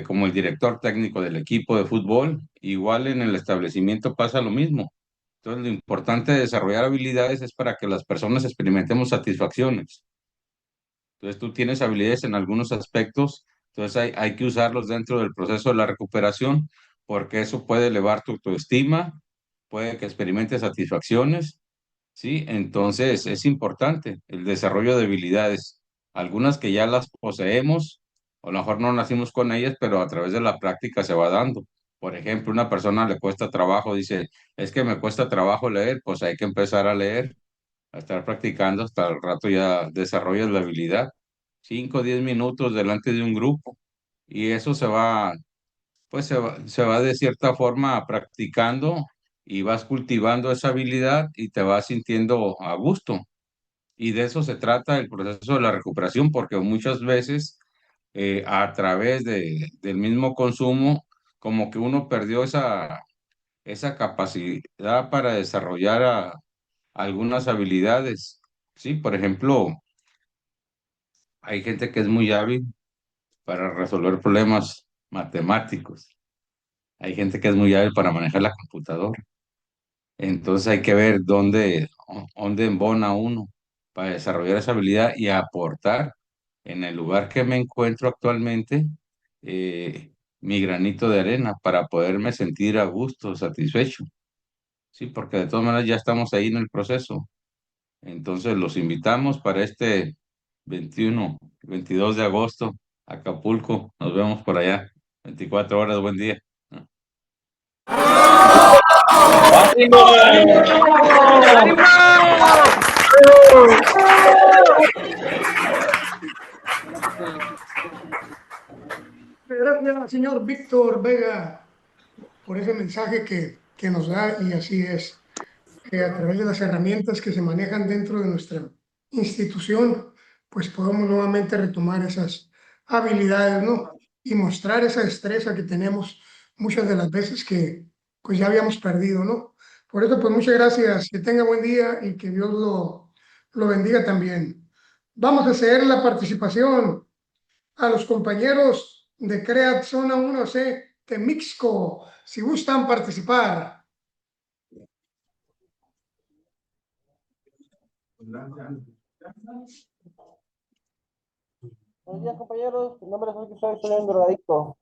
como el director técnico del equipo de fútbol. Igual en el establecimiento pasa lo mismo. Entonces lo importante de desarrollar habilidades es para que las personas experimentemos satisfacciones. Entonces tú tienes habilidades en algunos aspectos, entonces hay que usarlos dentro del proceso de la recuperación, porque eso puede elevar tu autoestima, puede que experimentes satisfacciones, ¿sí? Entonces es importante el desarrollo de habilidades, algunas que ya las poseemos, o a lo mejor no nacimos con ellas, pero a través de la práctica se va dando. Por ejemplo, una persona le cuesta trabajo, dice, es que me cuesta trabajo leer, pues hay que empezar a leer, a estar practicando hasta el rato ya desarrollas la habilidad. 5 o 10 minutos delante de un grupo y eso pues se va de cierta forma practicando y vas cultivando esa habilidad y te vas sintiendo a gusto. Y de eso se trata el proceso de la recuperación, porque muchas veces a través del mismo consumo, como que uno perdió esa capacidad para desarrollar algunas habilidades. Sí, por ejemplo, hay gente que es muy hábil para resolver problemas matemáticos. Hay gente que es muy hábil para manejar la computadora. Entonces hay que ver dónde embona uno para desarrollar esa habilidad y aportar en el lugar que me encuentro actualmente mi granito de arena para poderme sentir a gusto, satisfecho. Sí, porque de todas maneras ya estamos ahí en el proceso. Entonces los invitamos para este 21, 22 de agosto, Acapulco. Nos vemos por allá. 24 horas, buen día. Gracias, señor Víctor Vega, por ese mensaje que nos da, y así es, que a través de las herramientas que se manejan dentro de nuestra institución, pues podemos nuevamente retomar esas habilidades, ¿no? Y mostrar esa destreza que tenemos muchas de las veces que pues ya habíamos perdido, ¿no? Por eso, pues muchas gracias, que tenga buen día y que Dios lo bendiga también. Vamos a ceder la participación a los compañeros de CREAT Zona 1C Temixco, si gustan participar. Buenos días, compañeros. Mi nombre es Jorge Suárez, soy un drogadicto.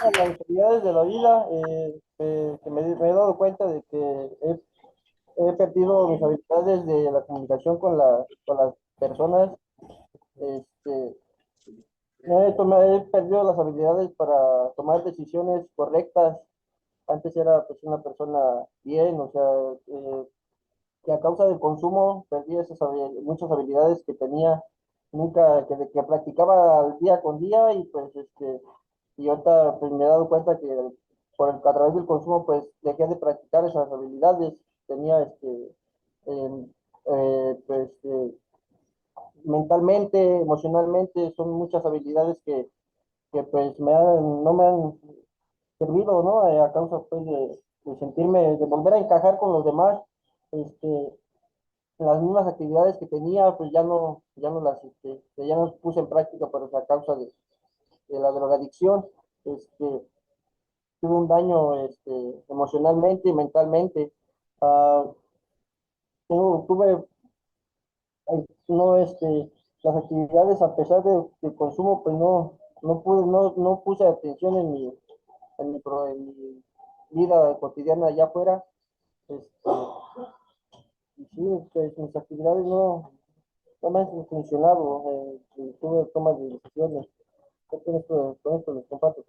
Las actividades de la vida, que me he dado cuenta de que he perdido mis habilidades de la comunicación con las personas. He perdido las habilidades para tomar decisiones correctas. Antes era pues una persona bien, o sea, que a causa del consumo perdí muchas habilidades que tenía, que practicaba día con día, y pues y ahorita pues me he dado cuenta que a través del consumo pues dejé de practicar esas habilidades. Tenía mentalmente, emocionalmente, son muchas habilidades que pues no me han servido, ¿no? A causa pues de sentirme, de volver a encajar con los demás. Las mismas actividades que tenía, pues ya no puse en práctica, pero a causa de la drogadicción. Tuve un daño emocionalmente y mentalmente. Tuve las actividades, a pesar del consumo, pues no puse atención en mi vida cotidiana allá afuera. Y sí, pues mis actividades no me han funcionado. Tuve tomas de decisiones. Con esto les comparto.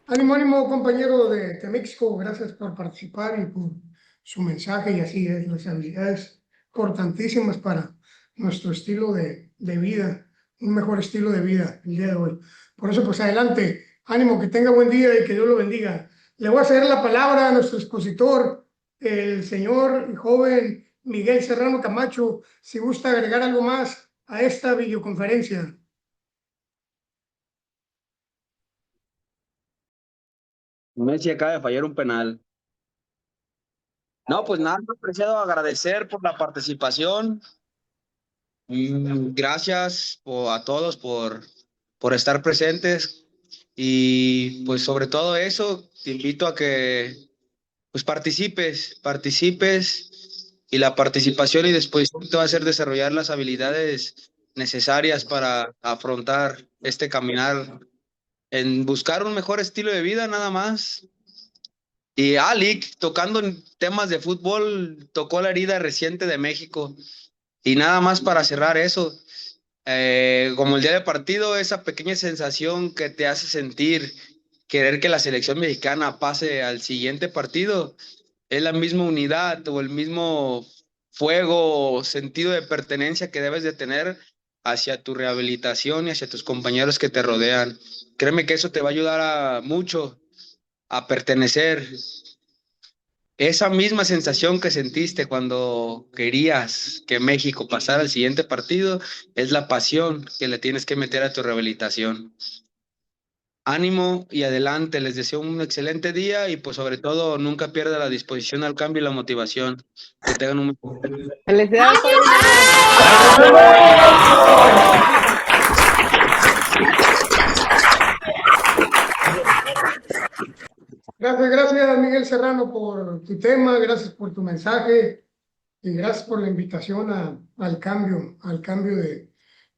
Ánimo, ánimo, compañero de Temixco, gracias por participar y por su mensaje. Y así es, las habilidades importantísimas para nuestro estilo de vida, un mejor estilo de vida el día de hoy. Por eso, pues adelante, ánimo, que tenga buen día y que Dios lo bendiga. Le voy a ceder la palabra a nuestro expositor, el señor y joven Miguel Serrano Camacho, si gusta agregar algo más a esta videoconferencia. Messi acaba de fallar un penal. No, pues nada, apreciado, agradecer por la participación. Gracias a todos por estar presentes, y pues sobre todo eso, te invito a que pues participes, y la participación y disposición te va a hacer desarrollar las habilidades necesarias para afrontar este caminar en buscar un mejor estilo de vida, nada más. Y Lick, tocando en temas de fútbol, tocó la herida reciente de México. Y nada más para cerrar eso, como el día de partido, esa pequeña sensación que te hace sentir querer que la selección mexicana pase al siguiente partido, es la misma unidad o el mismo fuego o sentido de pertenencia que debes de tener hacia tu rehabilitación y hacia tus compañeros que te rodean. Créeme que eso te va a ayudar mucho a pertenecer. Esa misma sensación que sentiste cuando querías que México pasara al siguiente partido es la pasión que le tienes que meter a tu rehabilitación. Ánimo y adelante, les deseo un excelente día y pues sobre todo nunca pierda la disposición al cambio y la motivación. Que tengan un ¡Felicidades! Gracias, Miguel Serrano, por tu tema, gracias por tu mensaje y gracias por la invitación al cambio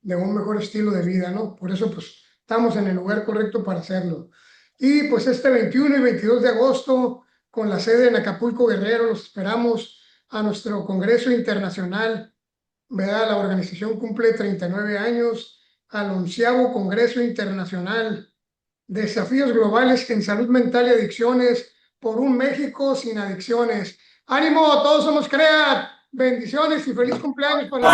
de un mejor estilo de vida, ¿no? Por eso, pues, estamos en el lugar correcto para hacerlo. Y pues este 21 y 22 de agosto, con la sede en Acapulco, Guerrero, los esperamos a nuestro Congreso Internacional, ¿verdad? La organización cumple 39 años, al 11º Congreso Internacional. Desafíos globales en salud mental y adicciones por un México sin adicciones. ¡Ánimo! Todos somos CREAT. Bendiciones y feliz cumpleaños para